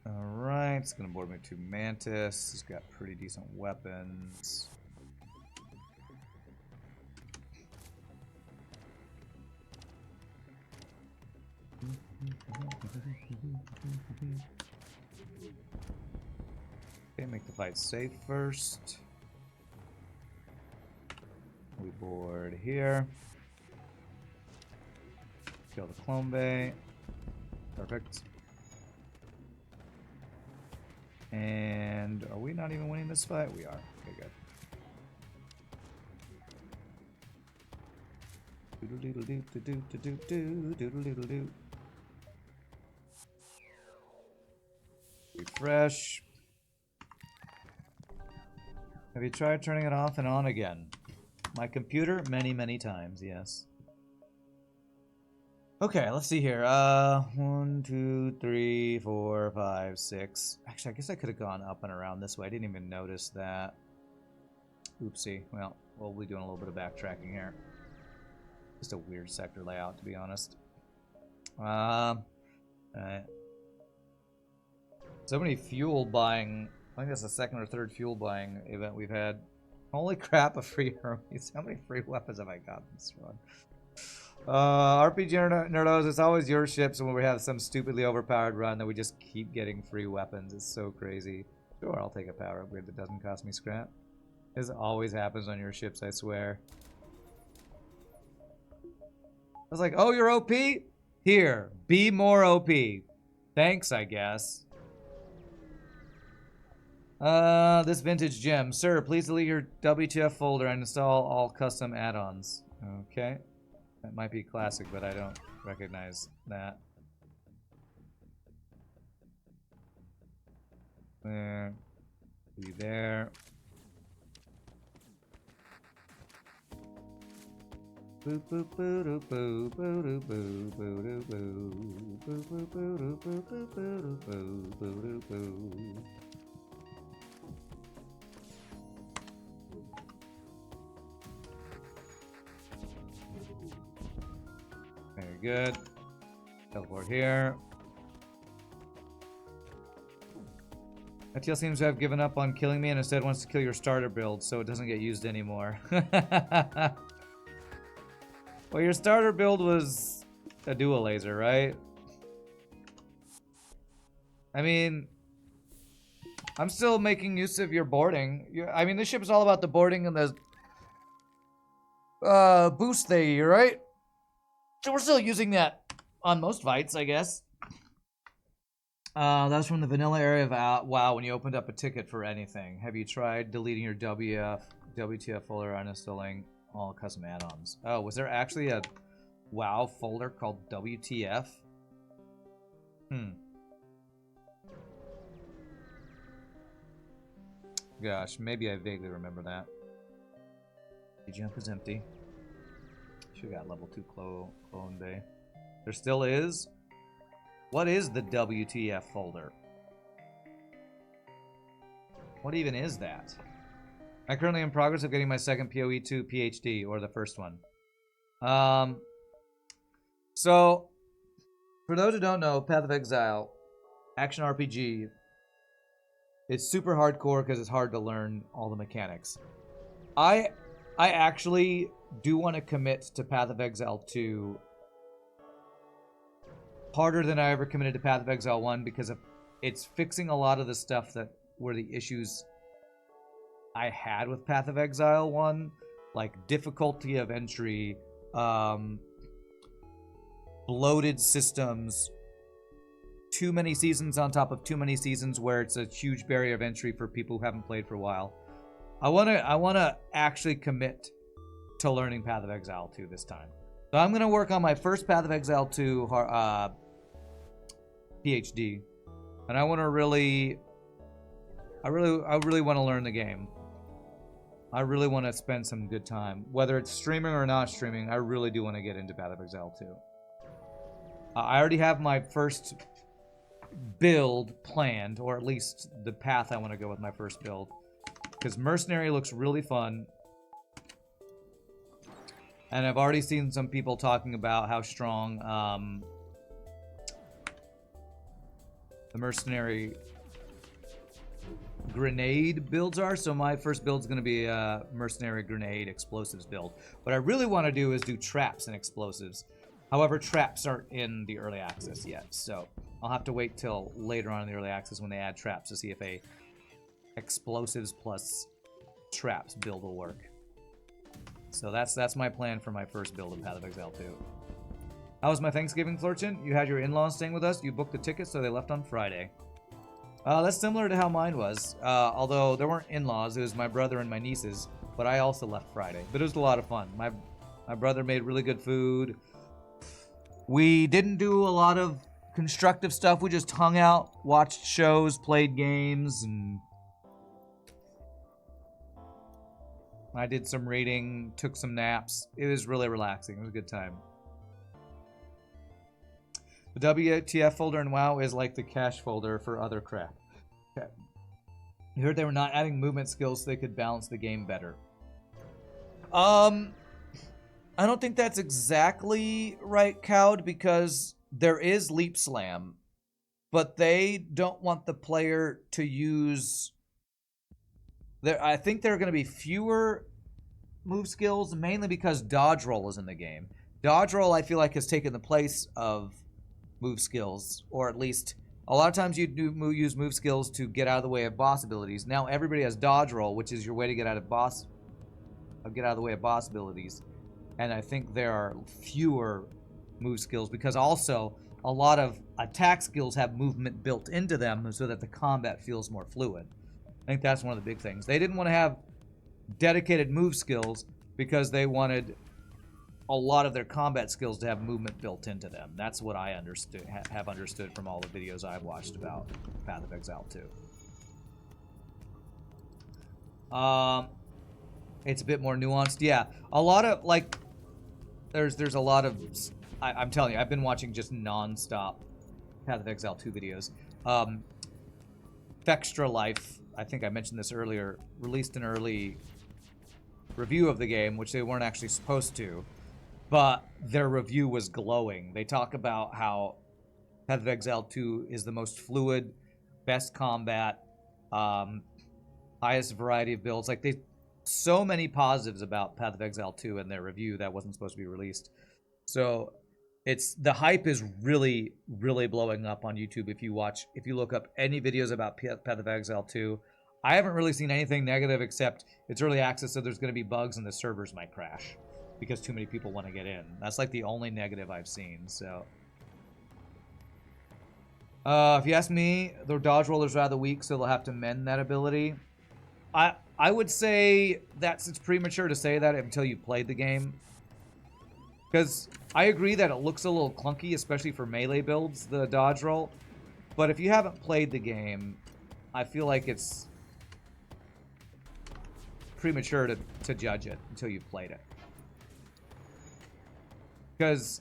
Alright. It's going to board me to Mantis. He's got pretty decent weapons. Okay, make the fight safe first. We board here. Kill the clone bay. Perfect. And are we not even winning this fight? We are. Okay, good. Doodle-doodle-doo-doo-doo-doo-doo-doo-doo-doo-doo. Refresh. Have you tried turning it off and on again? My computer, many, many times, yes. Okay, let's see here. 1, 2, 3, 4, 5, 6. Actually, I guess I could have gone up and around this way. I didn't even notice that. Oopsie. Well, we'll be doing a little bit of backtracking here. Just a weird sector layout, to be honest. Alright. So many fuel buying. I think that's the second or third fuel buying event we've had. Holy crap, a free Hermes. How many free weapons have I got in this run? RPGNerdos, it's always your ships when we have some stupidly overpowered run that we just keep getting free weapons. It's so crazy. Sure, I'll take a power upgrade that doesn't cost me scrap. This always happens on your ships, I swear. I was like, oh, you're OP? Here, be more OP. Thanks, I guess. This vintage gem. Sir, please delete your WTF folder and install all custom add-ons. Okay. That might be classic, but I don't recognize that. There. Be there. Boo boo boo doo boo boo doo boo boo doo boo boo boo boo doo boo boo boo doo boo boo doo boo. Very good. Teleport here. FTL seems to have given up on killing me and instead wants to kill your starter build so it doesn't get used anymore. Well, your starter build was a dual laser, right? I mean, I'm still making use of your boarding. I mean, this ship is all about the boarding and the boost thingy, right? So we're still using that on most fights, I guess. That was from the vanilla area of WoW when you opened up a ticket for anything. Have you tried deleting your WTF folder or uninstalling all custom add-ons? Oh, was there actually a WoW folder called WTF? Gosh, maybe I vaguely remember that. The jump is empty. Should've got level 2 clone bay. There still is? What is the WTF folder? What even is that? I'm currently in progress of getting my second PoE2 PhD, or the first one. So, for those who don't know, Path of Exile, action RPG, is super hardcore because it's hard to learn all the mechanics. I actually do want to commit to Path of Exile 2 harder than I ever committed to Path of Exile 1 because it's fixing a lot of the stuff that were the issues I had with Path of Exile 1, like difficulty of entry, bloated systems, too many seasons on top of too many seasons where it's a huge barrier of entry for people who haven't played for a while. I wanna actually commit to learning Path of Exile 2 this time. So I'm gonna work on my first Path of Exile 2 PhD, and I really want to learn the game. I really want to spend some good time, whether it's streaming or not streaming. I really do want to get into Path of Exile 2. I already have my first build planned, or at least the path I want to go with my first build, because Mercenary looks really fun. And I've already seen some people talking about how strong the Mercenary grenade builds are. So my first build is going to be a Mercenary grenade explosives build. What I really want to do is do traps and explosives. However, traps aren't in the early access yet, so I'll have to wait till later on in the early access when they add traps to see if a explosives plus traps build will work. So that's my plan for my first build of Path of Exile 2. How was my Thanksgiving, Flurchin? You had your in-laws staying with us. You booked the tickets, so they left on Friday. That's similar to how mine was. Although there weren't in-laws, it was my brother and my nieces. But I also left Friday. But it was a lot of fun. My brother made really good food. We didn't do a lot of constructive stuff. We just hung out, watched shows, played games, and I did some reading, took some naps. It was really relaxing. It was a good time. The WTF folder in WoW is like the cache folder for other crap. Okay. You heard they were not adding movement skills so they could balance the game better. I don't think that's exactly right, Cowd, because there is Leap Slam, but they don't want the player to use... I think there are going to be fewer move skills, mainly because dodge roll is in the game. Dodge roll, I feel like, has taken the place of move skills, or at least a lot of times you do use move skills to get out of the way of boss abilities. Now everybody has dodge roll, which is your way to get out of the way of boss abilities. And I think there are fewer move skills because also a lot of attack skills have movement built into them so that the combat feels more fluid. I think that's one of the big things. They didn't want to have dedicated move skills because they wanted a lot of their combat skills to have movement built into them. That's what I have understood from all the videos I've watched about Path of Exile 2. It's a bit more nuanced. Yeah, a lot of, like, there's a lot of... I'm telling you, I've been watching just non-stop Path of Exile 2 videos. Fextra Life, I think I mentioned this earlier, released an early review of the game, which they weren't actually supposed to, but their review was glowing. They talk about how Path of Exile 2 is the most fluid, best combat, highest variety of builds. Like, so many positives about Path of Exile 2 in their review that wasn't supposed to be released. So the hype is really, really blowing up on YouTube. If you look up any videos about Path of Exile 2, I haven't really seen anything negative except it's early access, so there's going to be bugs and the servers might crash because too many people want to get in. That's like the only negative I've seen. So if you ask me, the dodge roll is rather weak, so they'll have to mend that ability. I would say it's premature to say that until you've played the game. Because I agree that it looks a little clunky, especially for melee builds, the dodge roll. But if you haven't played the game, I feel like it's premature to judge it until you've played it. Because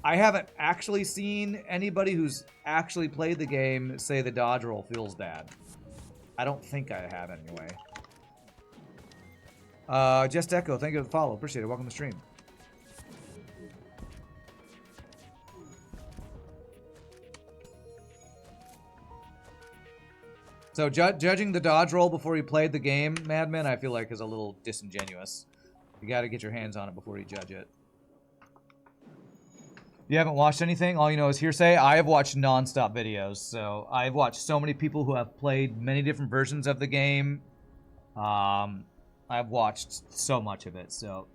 I haven't actually seen anybody who's actually played the game say the dodge roll feels bad. I don't think I have anyway. Just Echo, thank you for the follow. Appreciate it. Welcome to the stream. So judging the dodge roll before you played the game, Madman, I feel like is a little disingenuous. You got to get your hands on it before you judge it. You haven't watched anything? All you know is hearsay? I have watched non-stop videos. So I've watched so many people who have played many different versions of the game. I've watched so much of it. So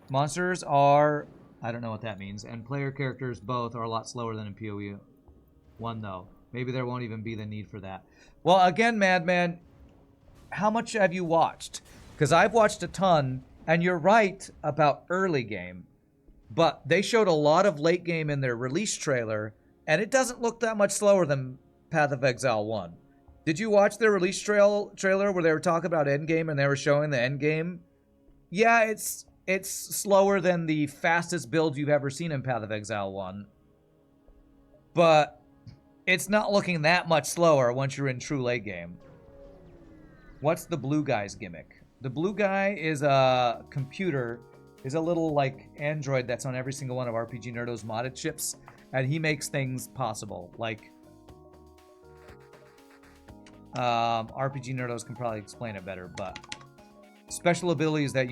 monsters are, I don't know what that means, and player characters both are a lot slower than in PoE 1 though. Maybe there won't even be the need for that. Well, again, Madman, how much have you watched? Because I've watched a ton, and you're right about early game. But they showed a lot of late game in their release trailer, and it doesn't look that much slower than Path of Exile 1. Did you watch their release trailer where they were talking about endgame and they were showing the endgame? Yeah, it's slower than the fastest build you've ever seen in Path of Exile 1. But it's not looking that much slower once you're in true late game. What's the blue guy's gimmick? The blue guy is a computer, is a little like android that's on every single one of RPGNerdos modded ships, and he makes things possible. Like, RPGNerdos can probably explain it better, but special abilities that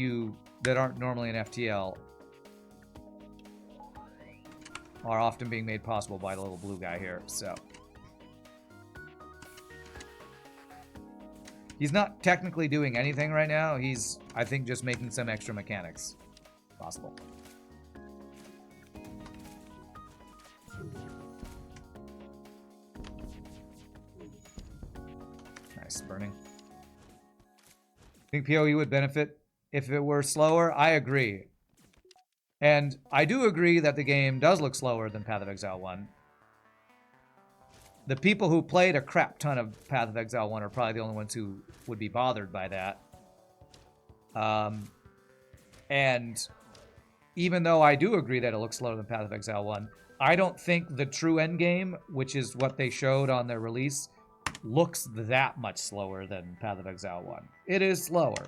aren't normally in FTL are often being made possible by the little blue guy here, so. He's not technically doing anything right now. He's, I think, just making some extra mechanics possible. Nice, burning. Think PoE would benefit if it were slower? I agree. And I do agree that the game does look slower than Path of Exile 1. The people who played a crap ton of Path of Exile 1 are probably the only ones who would be bothered by that. And even though I do agree that it looks slower than Path of Exile 1, I don't think the true endgame, which is what they showed on their release, looks that much slower than Path of Exile 1. It is slower,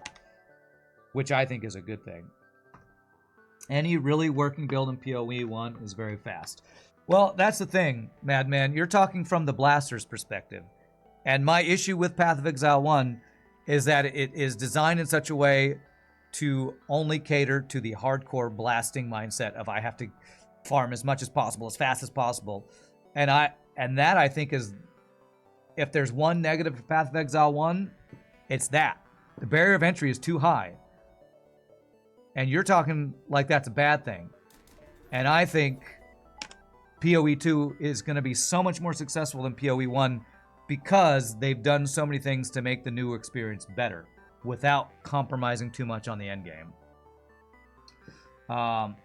which I think is a good thing. Any really working build in PoE 1 is very fast. Well, that's the thing, Madman. You're talking from the blaster's perspective. And my issue with Path of Exile 1 is that it is designed in such a way to only cater to the hardcore blasting mindset of I have to farm as much as possible, as fast as possible. And that I think is, if there's one negative for Path of Exile 1, it's that. The barrier of entry is too high. And you're talking like that's a bad thing. And I think PoE 2 is going to be so much more successful than PoE 1 because they've done so many things to make the new experience better without compromising too much on the end game. I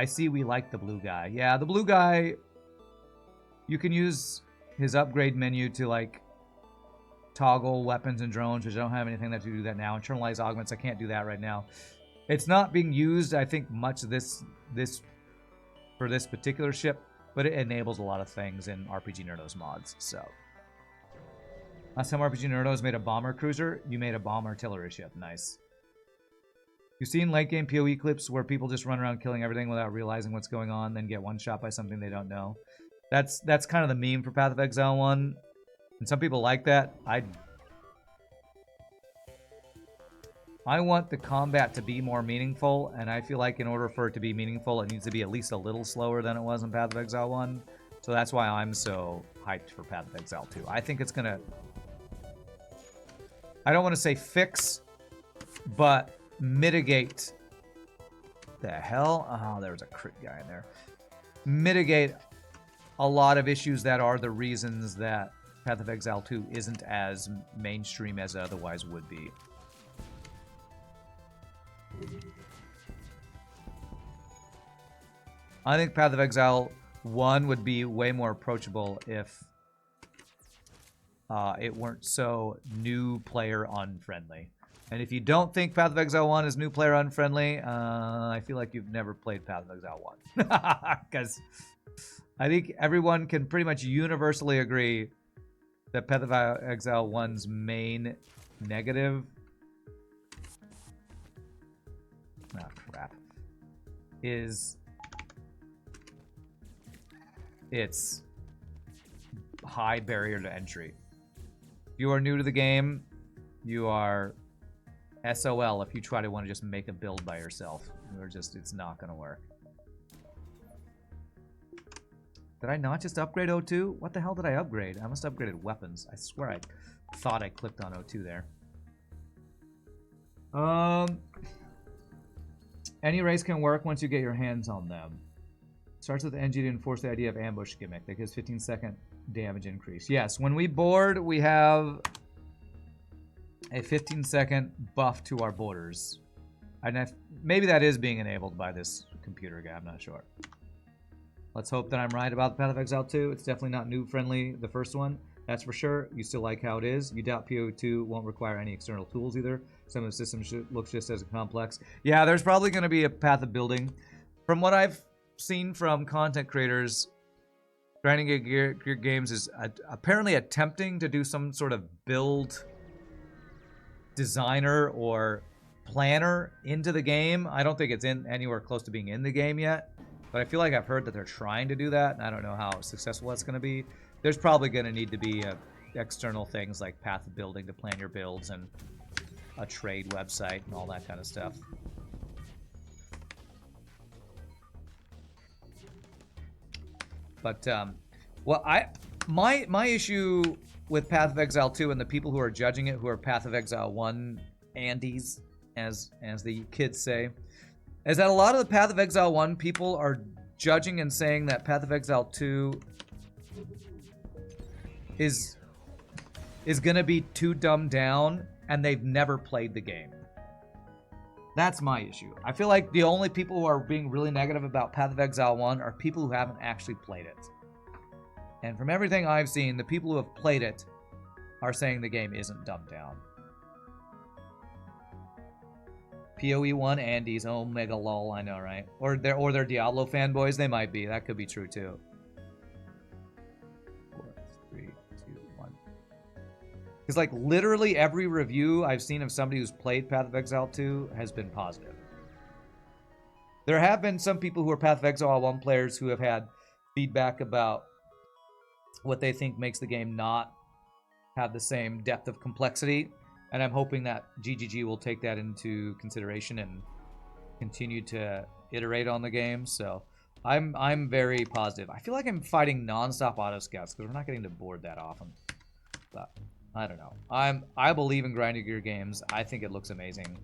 see we like the blue guy. Yeah, the blue guy, you can use his upgrade menu to like toggle weapons and drones, which I don't have anything that to do that now. Internalize augments, I can't do that right now. It's not being used, I think, much for this particular ship, but it enables a lot of things in RPGNerdos mods. So last time RPGNerdos made a bomber cruiser, you made a bomb artillery ship. Nice. You've seen late game PoE clips where people just run around killing everything without realizing what's going on, then get one shot by something they don't know. That's kind of the meme for Path of Exile 1. And some people like that. I want the combat to be more meaningful, and I feel like in order for it to be meaningful, it needs to be at least a little slower than it was in Path of Exile 1. So that's why I'm so hyped for Path of Exile 2. I think it's going to, I don't want to say fix, but mitigate. The hell? Oh, there was a crit guy in there. Mitigate a lot of issues that are the reasons that Path of Exile 2 isn't as mainstream as it otherwise would be. I think Path of Exile 1 would be way more approachable if it weren't so new player unfriendly. And if you don't think Path of Exile 1 is new player unfriendly, I feel like you've never played Path of Exile 1. Because I think everyone can pretty much universally agree that Path of Exile 1's main negative... Oh, crap. Is... its high barrier to entry. If you are new to the game, you are SOL if you try to want to just make a build by yourself. It's not going to work. Did I not just upgrade O2? What the hell did I upgrade? I must have upgraded weapons. I swear I thought I clicked on O2 there. Any race can work once you get your hands on them. Starts with the NG to enforce the idea of ambush gimmick. That gives 15-second damage increase. Yes, when we board, we have a 15-second buff to our borders. And maybe that is being enabled by this computer guy. I'm not sure. Let's hope that I'm right about the Path of Exile 2. It's definitely not noob-friendly, the first one. That's for sure. You still like how it is. You doubt PO2 won't require any external tools either. Some of the systems looks just as complex. Yeah, there's probably going to be a path of building. From what I've seen from content creators, Grinding Gear Games is apparently attempting to do some sort of build designer or planner into the game. I don't think it's in anywhere close to being in the game yet, but I feel like I've heard that they're trying to do that, and I don't know how successful that's going to be. There's probably going to need to be external things like path of building to plan your builds and a trade website and all that kind of stuff. But well, my issue with Path of Exile 2 and the people who are judging it, who are Path of Exile 1 Andes, as the kids say, is that a lot of the Path of Exile 1 people are judging and saying that Path of Exile 2 is gonna be too dumbed down, and they've never played the game. That's my issue. I feel like the only people who are being really negative about Path of Exile 1 are people who haven't actually played it. And from everything I've seen, the people who have played it are saying the game isn't dumbed down. PoE1 Andes, oh mega lol, I know, right? Or they're Diablo fanboys, they might be. That could be true too. 4, 3, 2, 1. Because like literally every review I've seen of somebody who's played Path of Exile 2 has been positive. There have been some people who are Path of Exile 1 players who have had feedback about what they think makes the game not have the same depth of complexity, and I'm hoping that GGG will take that into consideration and continue to iterate on the game. So I'm very positive. I feel like I'm fighting non-stop auto scouts because we're not getting to board that often. But I don't know. I believe in Grinding Gear Games. I think it looks amazing,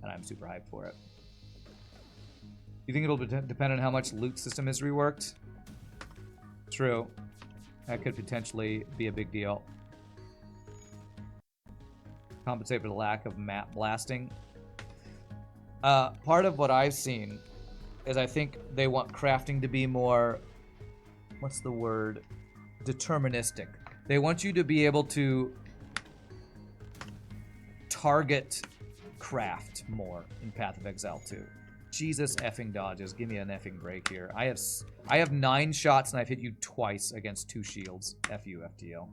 and I'm super hyped for it. You think it'll depend on how much loot system is reworked? True. That could potentially be a big deal. Compensate for the lack of map blasting. Part of what I've seen is I think they want crafting to be more, what's the word? Deterministic. They want you to be able to target craft more in Path of Exile 2. Jesus effing dodges. Give me an effing break here. I have 9 shots and I've hit you twice against 2 shields. F you, FTL.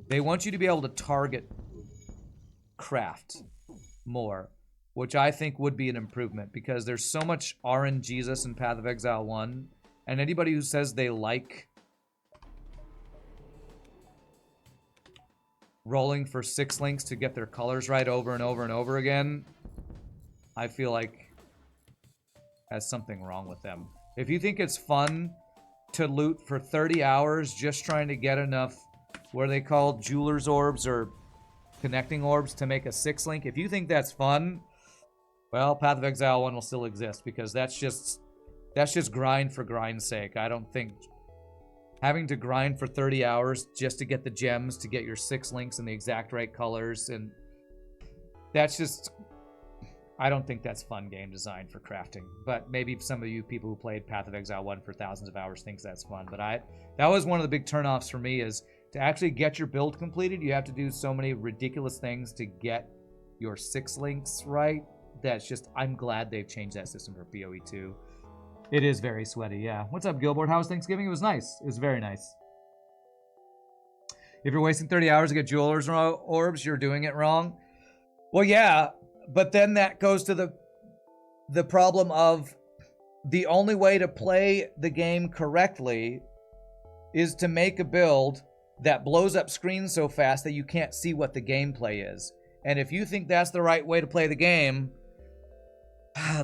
They want you to be able to target craft more, which I think would be an improvement because there's so much RNGesus in Path of Exile 1, and anybody who says they like rolling for 6 links to get their colors right over and over and over again, I feel like has something wrong with them. If you think it's fun to loot for 30 hours just trying to get enough, what are they called, jeweler's orbs or connecting orbs to make a 6 link, if you think that's fun, well, Path of Exile 1 will still exist because that's just grind for grind's sake. I don't think having to grind for 30 hours just to get the gems, to get your 6 links in the exact right colors, and that's just, I don't think that's fun game design for crafting. But maybe some of you people who played Path of Exile 1 for thousands of hours thinks that's fun. But that was one of the big turnoffs for me is To actually get your build completed, you have to do so many ridiculous things to get your 6 links right. That's just, I'm glad they've changed that system for PoE 2. It is very sweaty, yeah. What's up, Gilboard? How was Thanksgiving? It was nice. It was very nice. If you're wasting 30 hours to get Jeweler's orbs, you're doing it wrong. Well, yeah, but then that goes to the problem of the only way to play the game correctly is to make a build that blows up screens so fast that you can't see what the gameplay is. And if you think that's the right way to play the game,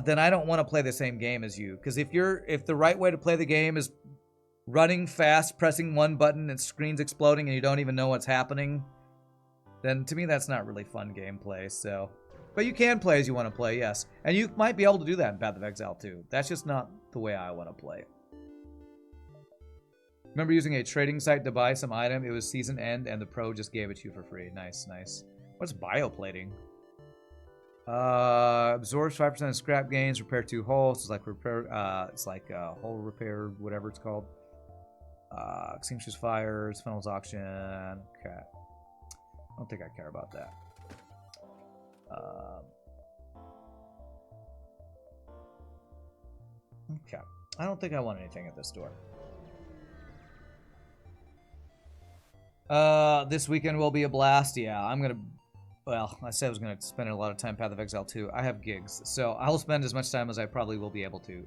then I don't want to play the same game as you. Because if the right way to play the game is running fast, pressing one button and screens exploding and you don't even know what's happening, then to me that's not really fun gameplay. So, but you can play as you want to play, yes. And you might be able to do that in Path of Exile too. That's just not the way I want to play. Remember using a trading site to buy some item? It was season end and the pro just gave it to you for free. Nice, nice. What's bioplating? Absorbs 5% of scrap gains, repair 2 holes. It's like repair, hull repair, whatever it's called. Extinguishes fires, funnels auction. Okay. I don't think I care about that. Okay. I don't think I want anything at this store. This weekend will be a blast. Yeah, I'm gonna. Well, I said I was gonna spend a lot of time Path of Exile 2. I have gigs, so I'll spend as much time as I probably will be able to.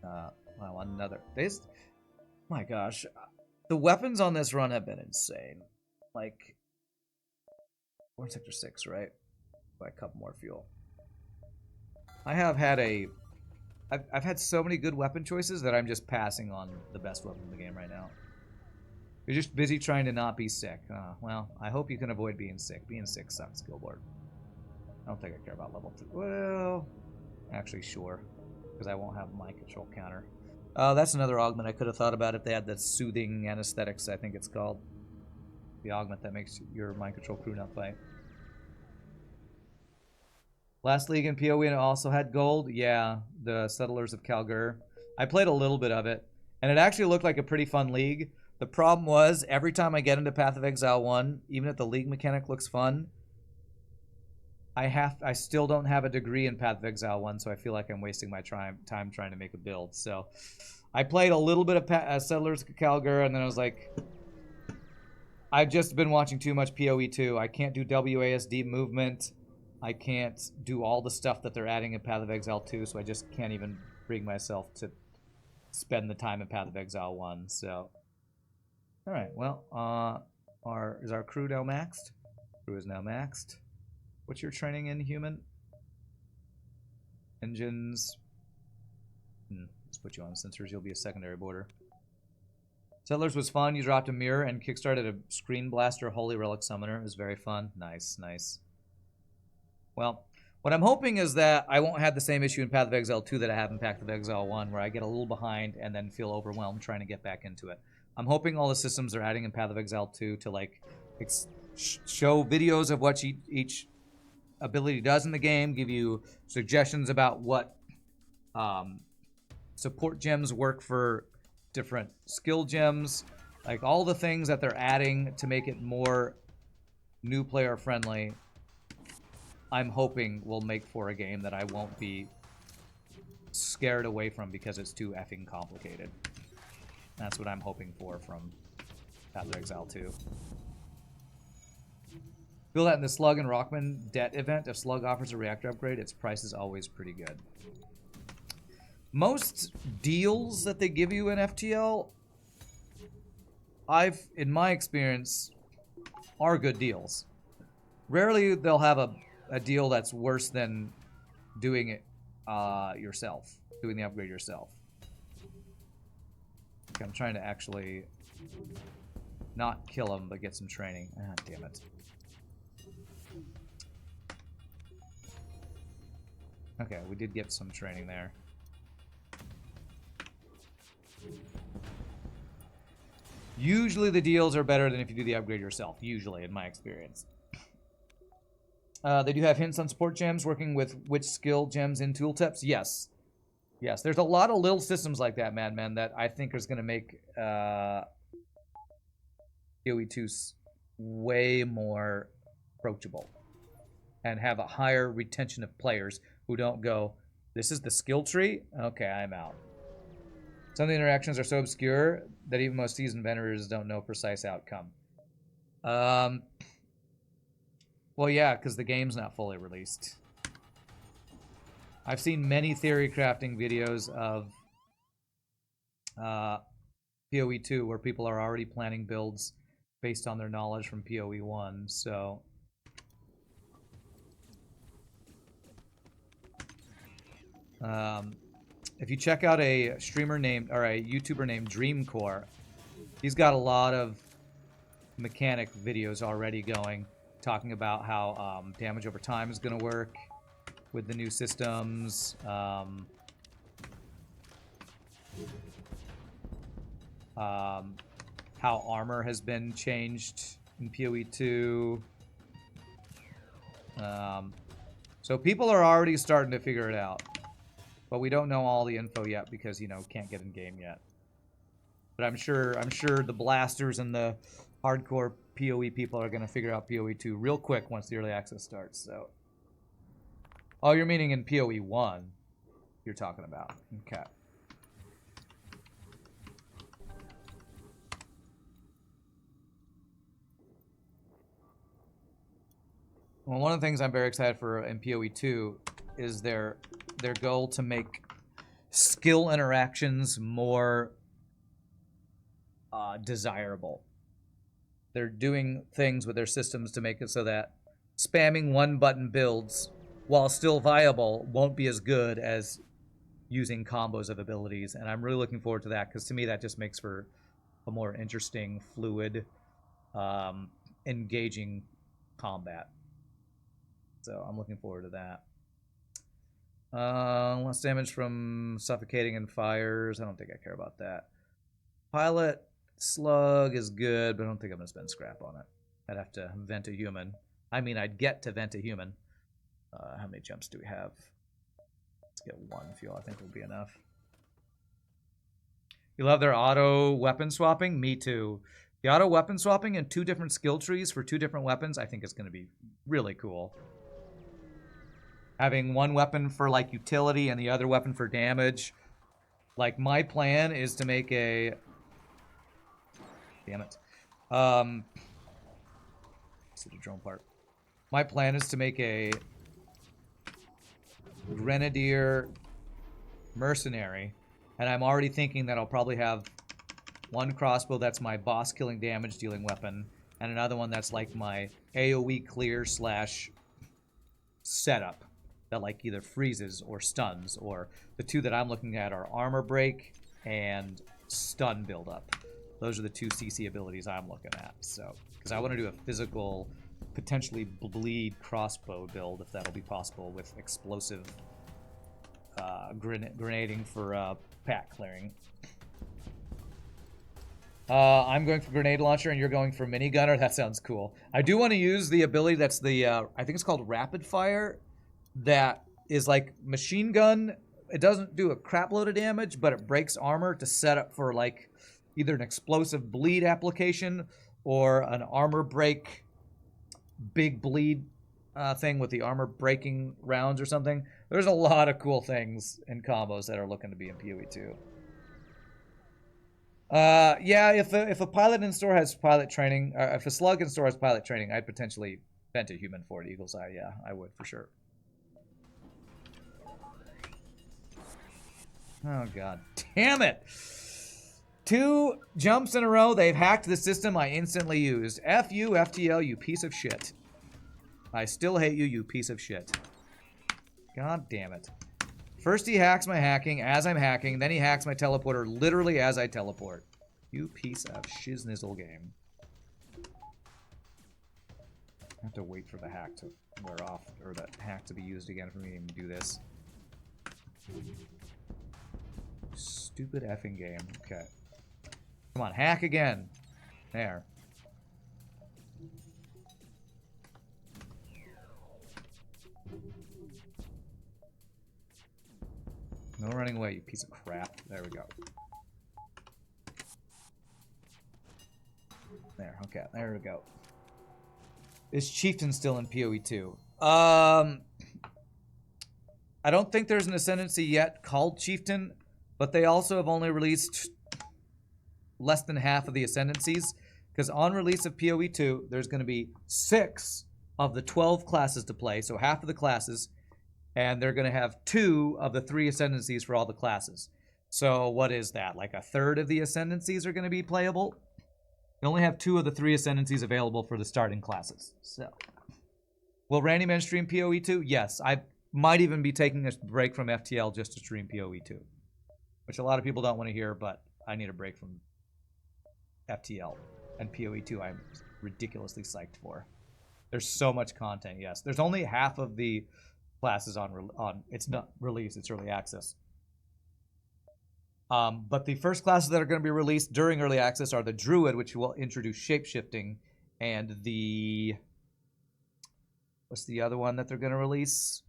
Wow, another. My gosh, the weapons on this run have been insane. Like, we're in Sector 6, right? By a couple more fuel. I have had I've had so many good weapon choices that I'm just passing on the best weapon in the game right now. You're just busy trying to not be sick. Well, I hope you can avoid being sick. Being sick sucks, Gilboard. I don't think I care about level 2. Well, actually, sure. Because I won't have my control counter. That's another augment I could have thought about if they had the soothing anesthetics, I think it's called. The augment that makes your mind control crew not fight. Last league in PoE and it also had gold. Yeah, the Settlers of Kalgur. I played a little bit of it, and it actually looked like a pretty fun league. The problem was, every time I get into Path of Exile 1, even if the league mechanic looks fun, I still don't have a degree in Path of Exile 1, so I feel like I'm wasting my time trying to make a build. So I played a little bit of Settlers of Kalgur, and then I was like, I've just been watching too much PoE 2. I can't do WASD movement. I can't do all the stuff that they're adding in Path of Exile 2, so I just can't even bring myself to spend the time in Path of Exile 1. So, all right, well, is our crew now maxed? Crew is now maxed. What's your training in, human? Engines. Let's put you on sensors. You'll be a secondary border. Settlers was fun. You dropped a mirror and kickstarted a Screen Blaster Holy Relic Summoner. It was very fun. Nice, nice. Well, what I'm hoping is that I won't have the same issue in Path of Exile 2 that I have in Path of Exile 1, where I get a little behind and then feel overwhelmed trying to get back into it. I'm hoping all the systems they're adding in Path of Exile 2 to, like, show videos of what each ability does in the game, give you suggestions about what support gems work for different skill gems, like all the things that they're adding to make it more new player friendly. I'm hoping will make for a game that I won't be scared away from because it's too effing complicated. That's what I'm hoping for from Path of Exile 2. Feel that in the Slug and Rockman debt event, if Slug offers a reactor upgrade, its price is always pretty good. Most deals that they give you in FTL, in my experience, are good deals. Rarely they'll have a deal that's worse than doing it yourself, doing the upgrade yourself. Okay, I'm trying to actually not kill him, but get some training. Ah, damn it. Okay, we did get some training there. Usually the deals are better than if you do the upgrade yourself, usually, in my experience. They do have hints on support gems, working with which skill gems in tooltips. Yes. Yes, there's a lot of little systems like that, Madman, that I think is going to make PoE 2's way more approachable and have a higher retention of players who don't go, this is the skill tree? Okay, I'm out. Some of the interactions are so obscure that even most seasoned vendors don't know precise outcome. Well, yeah, because the game's not fully released. I've seen many theory crafting videos of PoE 2 where people are already planning builds based on their knowledge from PoE 1, so... if you check out a streamer named, or a YouTuber named Dreamcore, he's got a lot of mechanic videos already going, talking about how damage over time is going to work with the new systems. How armor has been changed in PoE 2. So people are already starting to figure it out. But we don't know all the info yet because, you know, can't get in game yet. But I'm sure the blasters and the hardcore PoE people are going to figure out PoE 2 real quick once the early access starts. So, oh, you're meaning in PoE 1 you're talking about. Okay. Well, one of the things I'm very excited for in PoE 2 is their goal to make skill interactions more desirable. They're doing things with their systems to make it so that spamming one button builds, while still viable, won't be as good as using combos of abilities. And I'm really looking forward to that, because to me that just makes for a more interesting, fluid, engaging combat. So I'm looking forward to that. Less damage from suffocating and fires. I don't think I care about that. Pilot slug is good, but I don't think I'm going to spend scrap on it. I'd have to vent a human. I mean, I'd get to vent a human. How many jumps do we have? Let's get one fuel. I think will be enough. You love their auto weapon swapping? Me too. The auto weapon swapping and 2 different skill trees for 2 different weapons, I think is going to be really cool. Having one weapon for, like, utility and the other weapon for damage. Like, my plan is to make a... Damn it. Let's see the drone part. My plan is to make a Grenadier Mercenary. And I'm already thinking that I'll probably have one crossbow that's my boss-killing damage-dealing weapon. And another one that's, like, my AoE clear / setup. That like either freezes or stuns, or the 2 that I'm looking at are armor break and stun buildup. Those are the 2 CC abilities I'm looking at. So, because I want to do a physical, potentially bleed crossbow build if that'll be possible with explosive grenading for pack clearing. I'm going for grenade launcher and you're going for minigunner. That sounds cool. I do want to use the ability that's the I think it's called rapid fire. That is like machine gun. It doesn't do a crap load of damage, but it breaks armor to set up for like either an explosive bleed application or an armor break big bleed thing with the armor breaking rounds or something. There's a lot of cool things in combos that are looking to be in PoE 2. Yeah, if a pilot in store has pilot training, or if a slug in store has pilot training, I'd potentially vent a human for it. Eagle's Eye, yeah, I would for sure. Oh, god damn it. 2 jumps in a row. They've hacked the system I instantly used. F you, FTL, you piece of shit. I still hate you, you piece of shit. God damn it. First he hacks my hacking as I'm hacking, then he hacks my teleporter literally as I teleport. You piece of shiznizzle game. I have to wait for the hack to wear off, or the hack to be used again for me to even do this. Stupid effing game. Okay. Come on, hack again. There. No running away, you piece of crap. There we go. There, okay, there we go. Is Chieftain still in PoE 2? I don't think there's an ascendancy yet called Chieftain, but they also have only released less than half of the ascendancies, because on release of PoE 2, there's going to be 6 of the 12 classes to play, so half of the classes, and they're going to have 2 of the 3 ascendancies for all the classes. So what is that? Like a third of the ascendancies are going to be playable? They only have 2 of the 3 ascendancies available for the starting classes. So, will Randy Man stream PoE 2? Yes, I might even be taking a break from FTL just to stream PoE 2, which a lot of people don't want to hear, but I need a break from FTL. And PoE 2 I'm ridiculously psyched for. There's so much content, yes. There's only half of the classes on it's not released, it's early access. But the first classes that are going to be released during early access are the Druid, which will introduce shapeshifting, and the... What's the other one that they're going to release?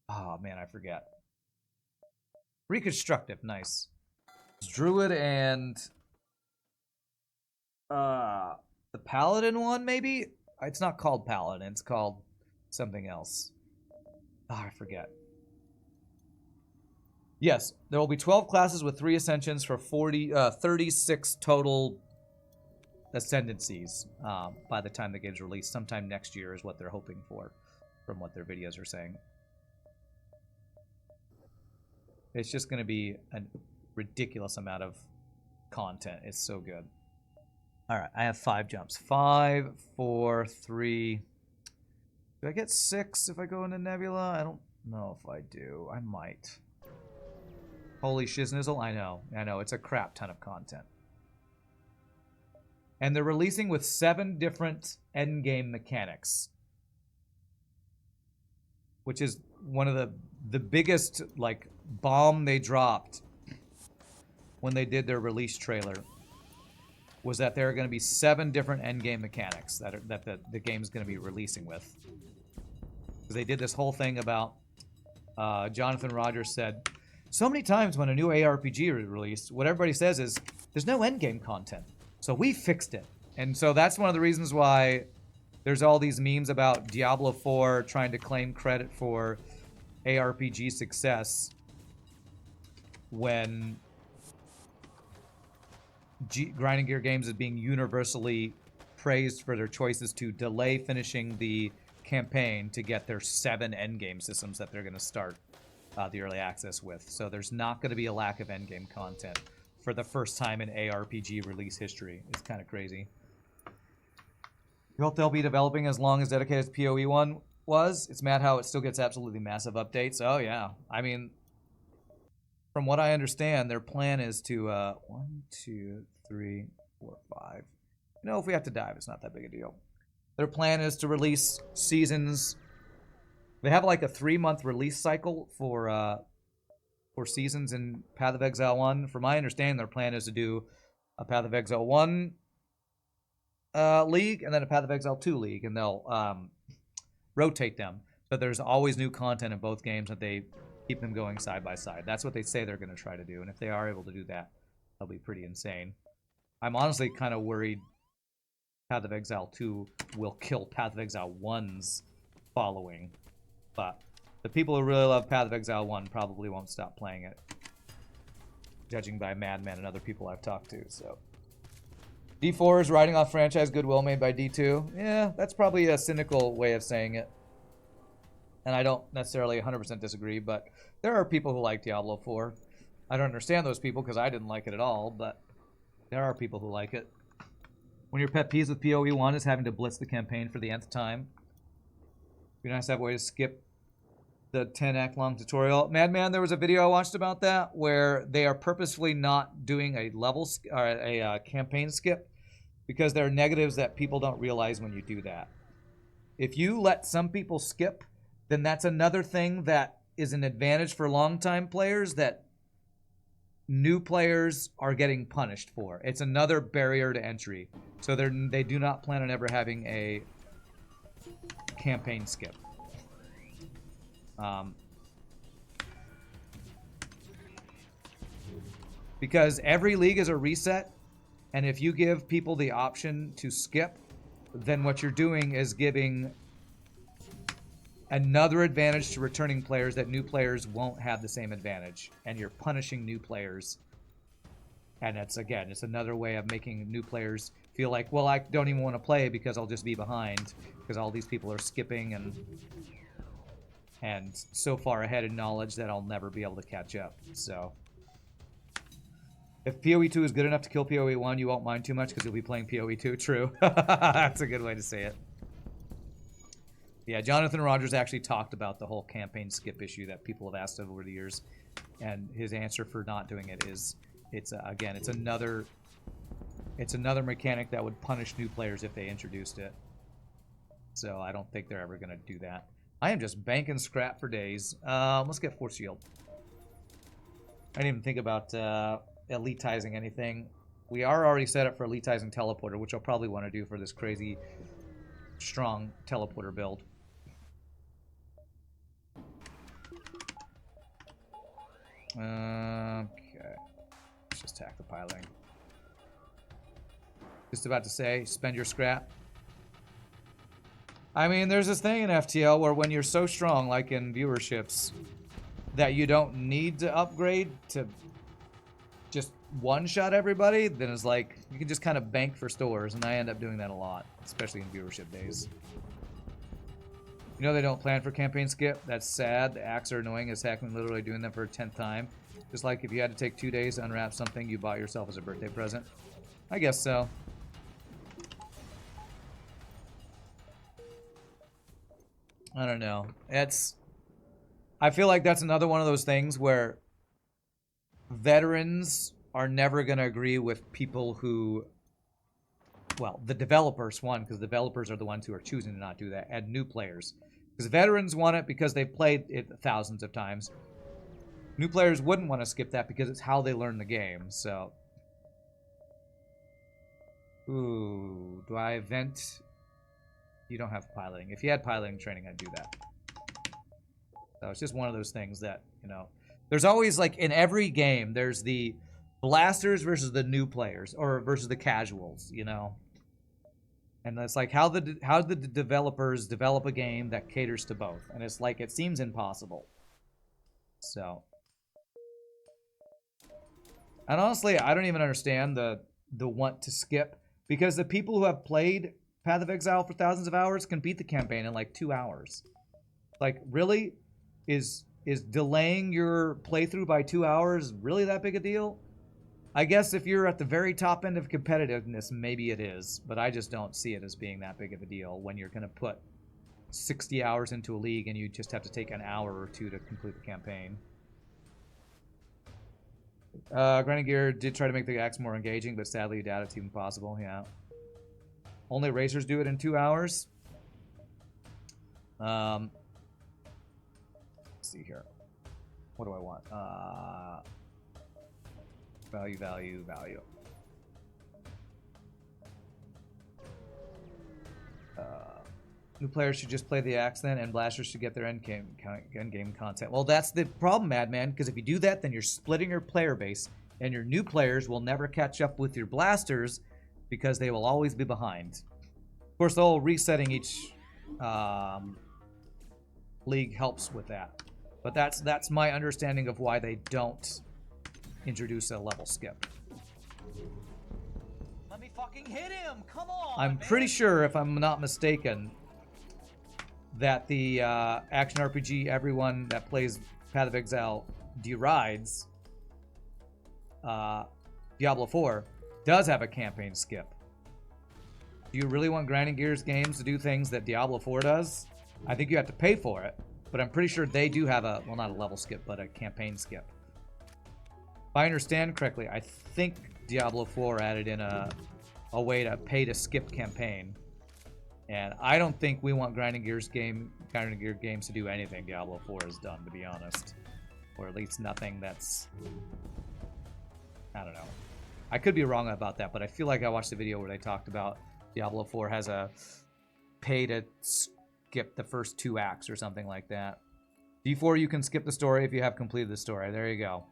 Oh, man, I forget. Reconstructive, nice. It's Druid and... the Paladin one, maybe? It's not called Paladin, it's called something else. Oh, I forget. Yes, there will be 12 classes with 3 ascensions for 36 total ascendancies by the time the game's released. Sometime next year is what they're hoping for, from what their videos are saying. It's just going to be a ridiculous amount of content. It's so good. All right, I have 5 jumps. 5, 4, 3. Do I get 6 if I go into Nebula? I don't know if I do. I might. Holy shiznizzle. I know. It's a crap ton of content. And they're releasing with 7 different endgame mechanics, which is one of the biggest, like, bomb they dropped when they did their release trailer, was that there are going to be 7 different endgame mechanics that the game's going to be releasing with. Because they did this whole thing about, Jonathan Rogers said, so many times when a new ARPG is released, what everybody says is, there's no endgame content. So we fixed it. And so that's one of the reasons why there's all these memes about Diablo 4 trying to claim credit for ARPG success when Grinding Gear Games is being universally praised for their choices to delay finishing the campaign to get their 7 endgame systems that they're going to start the early access with. So there's not going to be a lack of endgame content for the first time in ARPG release history. It's kind of crazy. You hope they'll be developing as long as dedicated as PoE 1 was. It's mad how it still gets absolutely massive updates. Oh, yeah. I mean, from what I understand, their plan is to 1, 2, 3, 4, 5. You know, if we have to dive, it's not that big a deal. Their plan is to release seasons. They have like a 3-month release cycle for seasons in Path of Exile 1. From my understanding, their plan is to do a Path of Exile 1 league and then a Path of Exile 2 league, and they'll rotate them. But there's always new content in both games that they keep them going side by side. That's what they say they're going to try to do, and if they are able to do that, that'll be pretty insane. I'm honestly kind of worried Path of Exile 2 will kill Path of Exile 1's following. But the people who really love Path of Exile 1 probably won't stop playing it, judging by Madman and other people I've talked to. So D4 is riding off franchise goodwill made by D2. Yeah, that's probably a cynical way of saying it. And I don't necessarily 100% disagree, but there are people who like Diablo 4. I don't understand those people because I didn't like it at all, but there are people who like it. When your pet peeves with PoE 1 is having to blitz the campaign for the nth time, it'd be nice to have a way to skip the 10-act long tutorial. Madman, there was a video I watched about that where they are purposefully not doing a level or a campaign skip because there are negatives that people don't realize when you do that. If you let some people skip, then that's another thing that is an advantage for long-time players that new players are getting punished for. It's another barrier to entry. So they do not plan on ever having a campaign skip. Because every league is a reset, And if you give people the option to skip, then what you're doing is giving another advantage to returning players that new players won't have the same advantage. And you're punishing new players. And it's, again, it's another way of making new players feel like, well, I don't even want to play because I'll just be behind. Because all these people are skipping and so far ahead in knowledge that I'll never be able to catch up. So if PoE 2 is good enough to kill PoE 1, you won't mind too much because you'll be playing PoE 2. True. That's a good way to say it. Yeah, Jonathan Rogers actually talked about the whole campaign skip issue that people have asked over the years. And his answer for not doing it is, again, it's another mechanic that would punish new players if they introduced it. So I don't think they're ever going to do that. I am just banking scrap for days. Let's get Force Shield. I didn't even think about elitizing anything. We are already set up for elitizing Teleporter, which I'll probably want to do for this crazy, strong Teleporter build. Okay. Let's just attack the piloting. Just about to say, spend your scrap. I mean, there's this thing in FTL where when you're so strong, like in viewerships, that you don't need to upgrade to just one-shot everybody, then it's like, you can just kind of bank for stores, and I end up doing that a lot, especially in viewership days. You know they don't plan for campaign skip? That's sad. The acts are annoying as heck when literally doing them for a 10th time. Just like if you had to take 2 days to unwrap something you bought yourself as a birthday present. I guess so. I don't know. I feel like that's another one of those things where veterans are never going to agree with people who, well, the developers, one, because the developers are the ones who are choosing to not do that, and new players. Because veterans want it because they've played it thousands of times. New players wouldn't want to skip that because it's how they learn the game, so. Ooh, do I vent? You don't have piloting. If you had piloting training, I'd do that. So it's just one of those things that, you know, there's always, like, in every game, there's the blasters versus the new players, or versus the casuals, you know. And that's like how the developers develop a game that caters to both. And it's like, it seems impossible. So. And honestly, I don't even understand the want to skip. Because the people who have played Path of Exile for thousands of hours can beat the campaign in like 2 hours. Like, really? Is delaying your playthrough by 2 hours really that big a deal? I guess if you're at the very top end of competitiveness, maybe it is. But I just don't see it as being that big of a deal when you're going to put 60 hours into a league and you just have to take an hour or two to complete the campaign. Grinding Gear did try to make the axe more engaging, but sadly, you doubt it's even possible. Yeah. Only racers do it in 2 hours. Let's see here. What do I want? Value. New players should just play the axe then, and blasters should get their end game content. Well, that's the problem, Madman, because if you do that, then you're splitting your player base, and your new players will never catch up with your blasters because they will always be behind. Of course, the whole resetting each league helps with that. But that's my understanding of why they don't introduce a level skip. Let me fucking hit him! Come on! I'm pretty sure, if I'm not mistaken, that the action RPG everyone that plays Path of Exile derides, Diablo 4, does have a campaign skip. Do you really want Grinding Gears games to do things that Diablo 4 does? I think you have to pay for it, but I'm pretty sure they do have a, well, not a level skip, but a campaign skip. If I understand correctly, I think Diablo 4 added in a way to pay to skip campaign. And I don't think we want Grinding Gear games to do anything Diablo 4 has done, to be honest. Or at least nothing that's, I don't know. I could be wrong about that, but I feel like I watched the video where they talked about Diablo 4 has a pay to skip the first 2 acts or something like that. D4, you can skip the story if you have completed the story. There you go.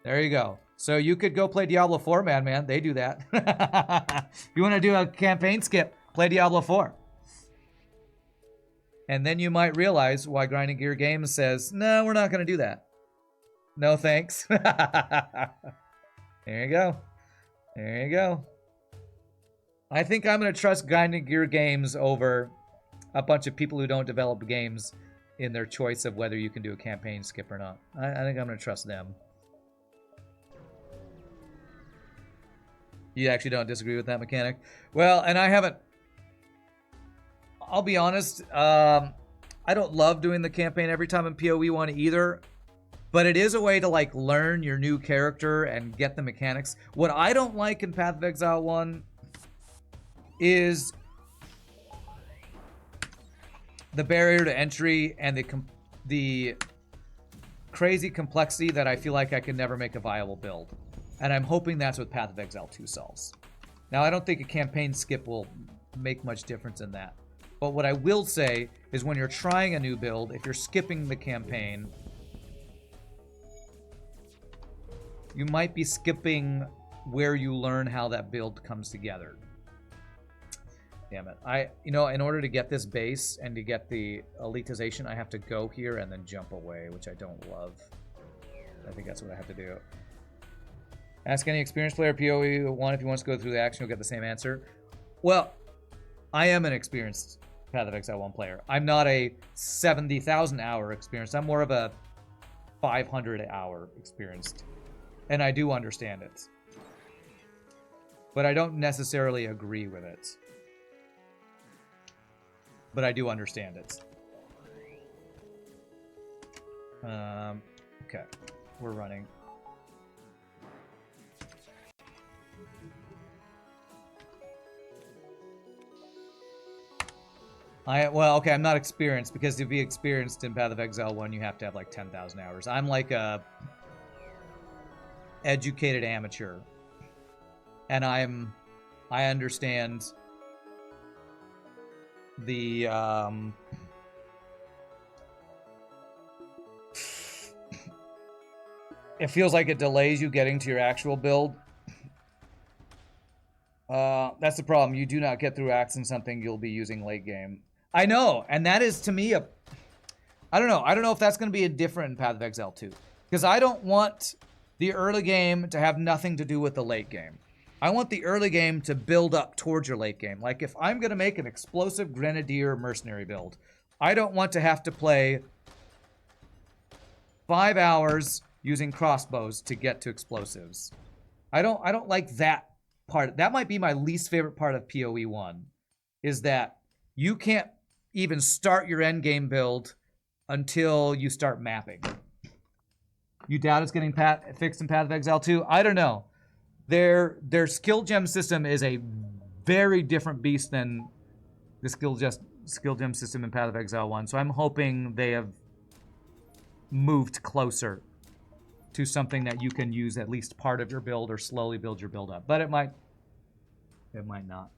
There you go. So you could go play Diablo 4, man. They do that. You want to do a campaign skip, play Diablo 4. And then you might realize why Grinding Gear Games says, no, we're not going to do that. No thanks. There you go. There you go. I think I'm going to trust Grinding Gear Games over a bunch of people who don't develop games in their choice of whether you can do a campaign skip or not. I think I'm going to trust them. You actually don't disagree with that mechanic? Well, and I haven't... I'll be honest, I don't love doing the campaign every time in PoE 1 either, but it is a way to, like, learn your new character and get the mechanics. What I don't like in Path of Exile 1 is the barrier to entry and the crazy complexity that I feel like I can never make a viable build. And I'm hoping that's what Path of Exile 2 solves. Now, I don't think a campaign skip will make much difference in that. But what I will say is when you're trying a new build, if you're skipping the campaign, you might be skipping where you learn how that build comes together. Damn it. In order to get this base and to get the elitization, I have to go here and then jump away, which I don't love. I think that's what I have to do. Ask any experienced player PoE 1 if he wants to go through the action, you'll get the same answer. Well, I am an experienced Path of Exile 1 player. I'm not a 70,000 hour experienced. I'm more of a 500 hour experienced. And I do understand it. But I don't necessarily agree with it. But I do understand it. Okay. We're running. Okay, I'm not experienced, because to be experienced in Path of Exile 1, you have to have like 10,000 hours. I'm like a educated amateur. And I understand the it feels like it delays you getting to your actual build. That's the problem. You do not get through axing something you'll be using late game. I know, and that is to me a... I don't know. I don't know if that's going to be different in Path of Exile 2. Because I don't want the early game to have nothing to do with the late game. I want the early game to build up towards your late game. Like, if I'm going to make an explosive Grenadier mercenary build, I don't want to have to play 5 hours using crossbows to get to explosives. I don't like that part. That might be my least favorite part of PoE 1, is that you can't even start your endgame build until you start mapping. You doubt it's getting fixed in Path of Exile 2? I don't know. Their skill gem system is a very different beast than the skill gem system in Path of Exile 1, so I'm hoping they have moved closer to something that you can use at least part of your build or slowly build your build up. But it might not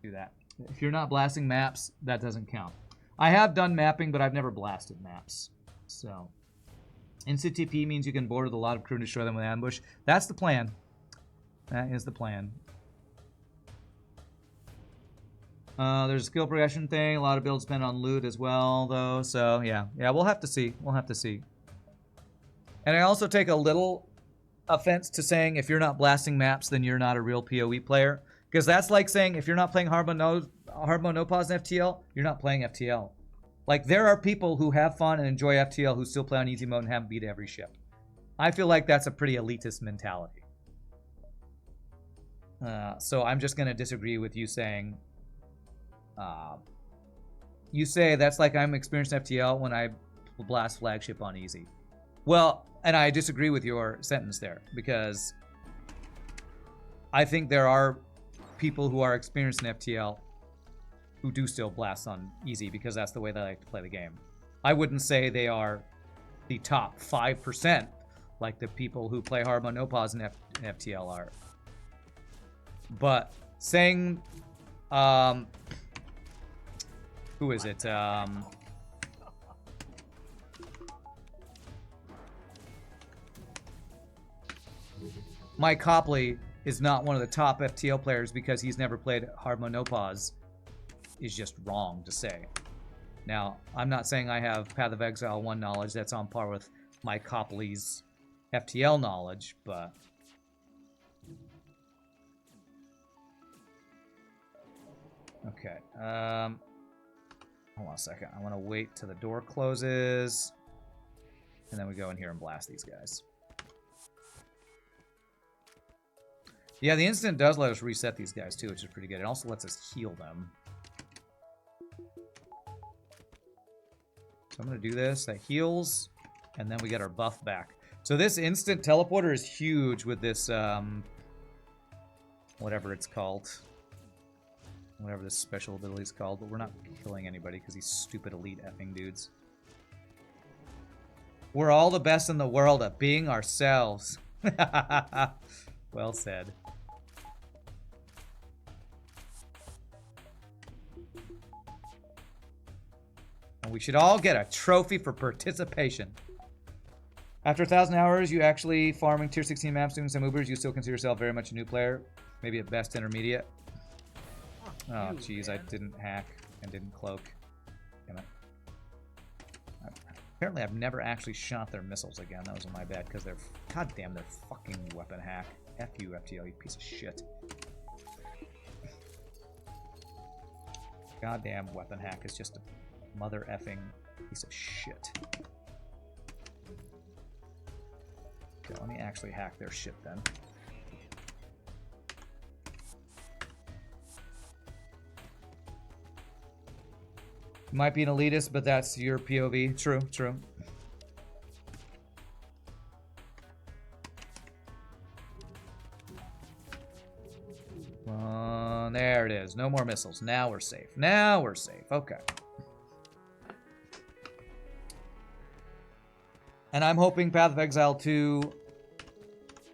do that. If you're not blasting maps, that doesn't count. I have done mapping, but I've never blasted maps. So, instant TP means you can board with a lot of crew and destroy them with ambush. That's the plan. That is the plan. There's a skill progression thing. A lot of builds spend on loot as well, though. So, yeah, we'll have to see. We'll have to see. And I also take a little offense to saying if you're not blasting maps, then you're not a real PoE player. Because that's like saying if you're not playing Hard Mode No Pause in FTL, you're not playing FTL. Like, there are people who have fun and enjoy FTL who still play on easy mode and haven't beat every ship. I feel like that's a pretty elitist mentality. So I'm just going to disagree with you saying... you say that's like I'm experienced in FTL when I blast flagship on easy. Well, and I disagree with your sentence there, because I think there are people who are experienced in FTL who do still blast on easy because that's the way they like to play the game. I wouldn't say they are the top 5% like the people who play hard mode no pause in FTL are. But saying, who is it? Mike Copley is not one of the top FTL players because he's never played Hard Mode No Pause is just wrong to say. Now, I'm not saying I have Path of Exile 1 knowledge that's on par with Mike Copley's FTL knowledge, but... Okay, hold on a second. I want to wait till the door closes, and then we go in here and blast these guys. Yeah, the instant does let us reset these guys too, which is pretty good. It also lets us heal them. So I'm going to do this. That heals, and then we get our buff back. So this instant teleporter is huge with this, whatever it's called. Whatever this special ability is called, but we're not killing anybody because these stupid elite effing dudes. We're all the best in the world at being ourselves. Well said. And we should all get a trophy for participation. After 1,000 hours, you actually farming tier 16 maps, doing some Ubers, you still consider yourself very much a new player. Maybe at best intermediate. Oh, jeez, I didn't hack and didn't cloak. Damn it. Apparently, I've never actually shot their missiles again. That was my bad, because they're... God damn, they're fucking weapon hack. F you, FTL, you piece of shit. Goddamn weapon hack is just a mother effing piece of shit. Okay, let me actually hack their shit then. You might be an elitist, but that's your POV. True, true. There it is. No more missiles. Now we're safe. Now we're safe. Okay. And I'm hoping Path of Exile 2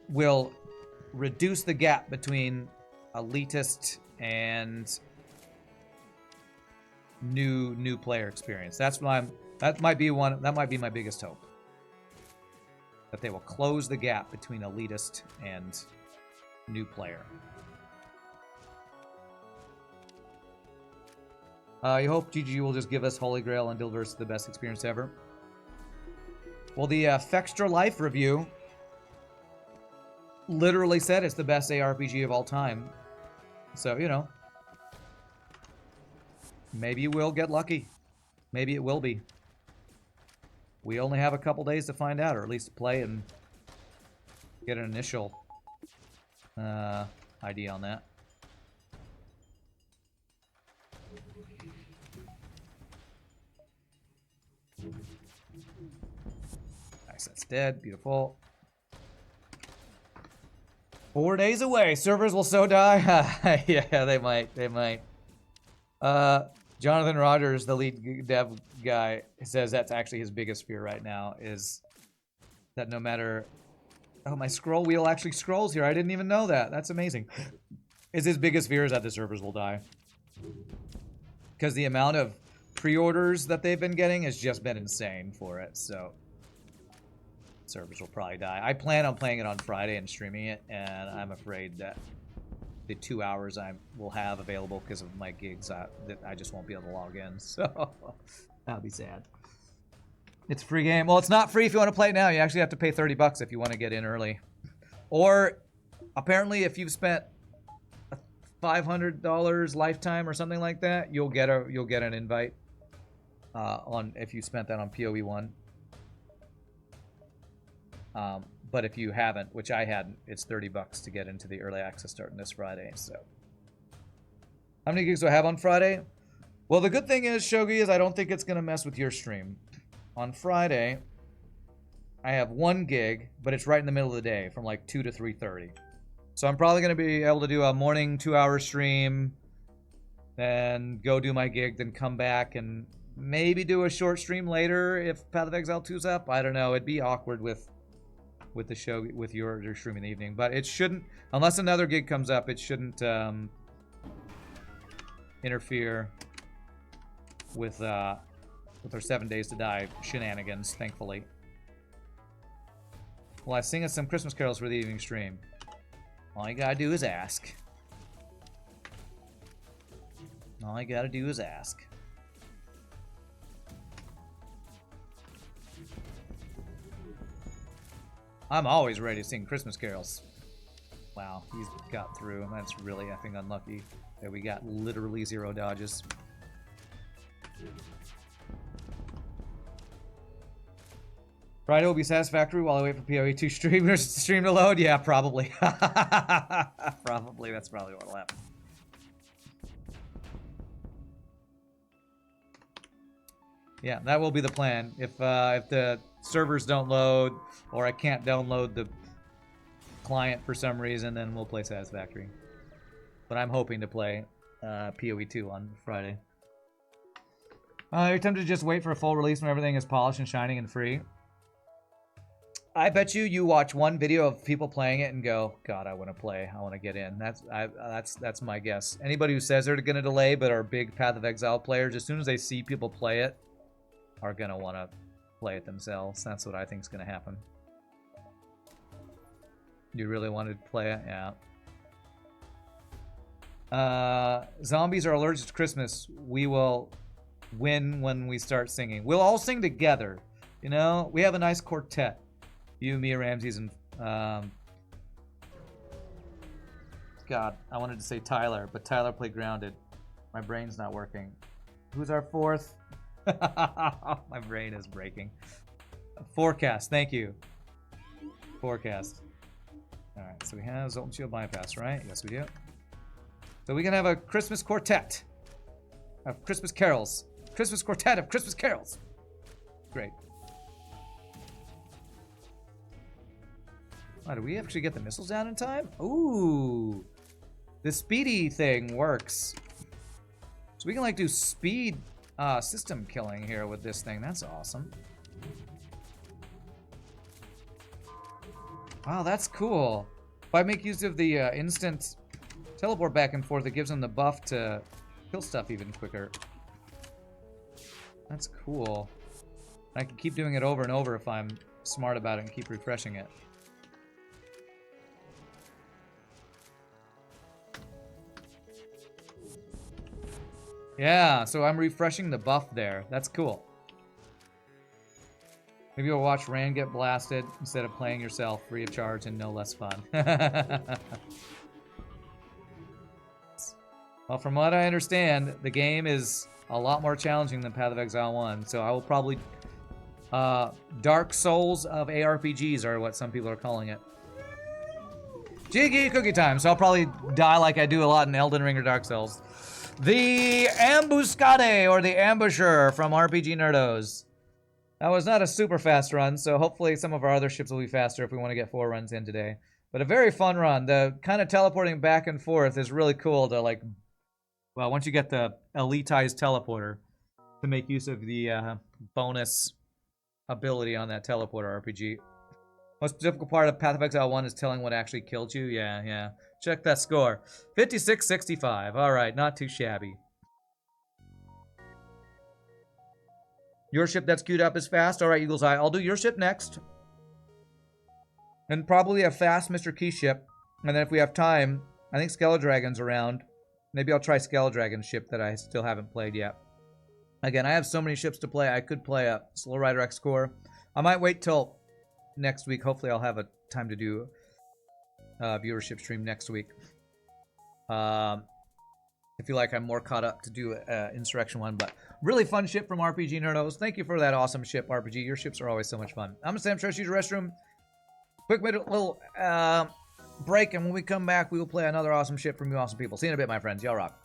will reduce the gap between elitist and new player experience. That's what that might be my biggest hope. That they will close the gap between elitist and new player. You hope GG will just give us Holy Grail and Dilverse the best experience ever. Well, the Fextra Life review literally said it's the best ARPG of all time. So, you know. Maybe you will get lucky. Maybe it will be. We only have a couple days to find out, or at least play and get an initial idea on that. Nice, that's dead. Beautiful. 4 days away. Servers will so die. Yeah, they might. They might. Jonathan Rogers, the lead dev guy, says that's actually his biggest fear right now, is that no matter... Oh, my scroll wheel actually scrolls here. I didn't even know that. That's amazing. Is his biggest fear is that the servers will die. Because the amount of pre-orders that they've been getting has just been insane for it, so... servers will probably die. I plan on playing it on Friday and streaming it, and I'm afraid that the 2 hours I will have available because of my gigs, that I just won't be able to log in. So that'll be sad. It's a free game. Well, it's not free if you want to play it now. You actually have to pay $30 if you want to get in early. Or apparently, if you've spent $500 lifetime or something like that, you'll get an invite on if you spent that on PoE1. But if you haven't, which I hadn't, it's $30 to get into the early access starting this Friday. So, how many gigs do I have on Friday? Well, the good thing is, Shogi, is I don't think it's gonna mess with your stream. On Friday, I have 1 gig, but it's right in the middle of the day, from like 2 to 3:30. So I'm probably gonna be able to do a morning 2-hour stream, then go do my gig, then come back and maybe do a short stream later if Path of Exile 2's up. I don't know. It'd be awkward with the show, with your stream in the evening, but it shouldn't, unless another gig comes up, it shouldn't interfere with our 7 Days to Die shenanigans, thankfully. Well, I sing us some Christmas carols for the evening stream. All you gotta do is ask. All you gotta do is ask. I'm always ready to sing Christmas carols. Wow, he's got through. That's really, I think, unlucky that we got literally 0 dodges. Friday will be satisfactory while I wait for PoE2 stream to load? Yeah, probably. Probably, that's probably what'll happen. Yeah, that will be the plan. If the servers don't load, or I can't download the client for some reason, then we'll play Satisfactory. But I'm hoping to play PoE2 on Friday. You're tempted to just wait for a full release when everything is polished and shining and free. I bet you watch one video of people playing it and go, God, I want to play. I want to get in. That's my guess. Anybody who says they're going to delay but are big Path of Exile players, as soon as they see people play it, are going to want to play it themselves. That's what I think is going to happen. You really wanted to play it? Yeah. Zombies are allergic to Christmas. We will win when we start singing. We'll all sing together. You know, we have a nice quartet. You, me, Ramses, and God, I wanted to say Tyler, but Tyler played Grounded. My brain's not working. Who's our fourth? My brain is breaking. Forecast, thank you. Forecast. Alright, so we have Zoltan Shield Bypass, right? Yes, we do. So we can have a Christmas quartet of Christmas carols. Christmas quartet of Christmas carols. Great. Oh, do we actually get the missiles down in time? Ooh. The speedy thing works. So we can like do speed system killing here with this thing. That's awesome. Wow, that's cool. If I make use of the instant teleport back and forth, it gives them the buff to kill stuff even quicker. That's cool. I can keep doing it over and over if I'm smart about it and keep refreshing it. Yeah, so I'm refreshing the buff there. That's cool. Maybe you'll watch Rand get blasted instead of playing yourself free of charge and no less fun. Well, from what I understand, the game is a lot more challenging than Path of Exile 1, so I will probably... Dark Souls of ARPGs are what some people are calling it. Jiggy cookie time, so I'll probably die like I do a lot in Elden Ring or Dark Souls. The Ambuscade, or the Ambusher from RPGNerdos. That was not a super fast run, so hopefully some of our other ships will be faster if we want to get 4 runs in today. But a very fun run. The kind of teleporting back and forth is really cool to, like, well, once you get the elitized teleporter, to make use of the bonus ability on that teleporter RPG. Most difficult part of Path of Exile 1 is telling what actually killed you. Yeah. Check that score. 56-65. Alright, not too shabby. Your ship that's queued up is fast. Alright, Eagle's Eye. I'll do your ship next. And probably a fast Mr. Key ship. And then if we have time, I think Skeledragon's around. Maybe I'll try Skeledragon's ship that I still haven't played yet. Again, I have so many ships to play. I could play a Slow Rider X Core. I might wait till next week. Hopefully I'll have a time to do a viewership stream next week. I feel like I'm more caught up to do Insurrection 1, but really fun ship from RPGNerdos. Thank you for that awesome ship, RPG. Your ships are always so much fun. I'm Sam Trash, use the restroom. Quick little break, and when we come back, we will play another awesome ship from you awesome people. See you in a bit, my friends. Y'all rock.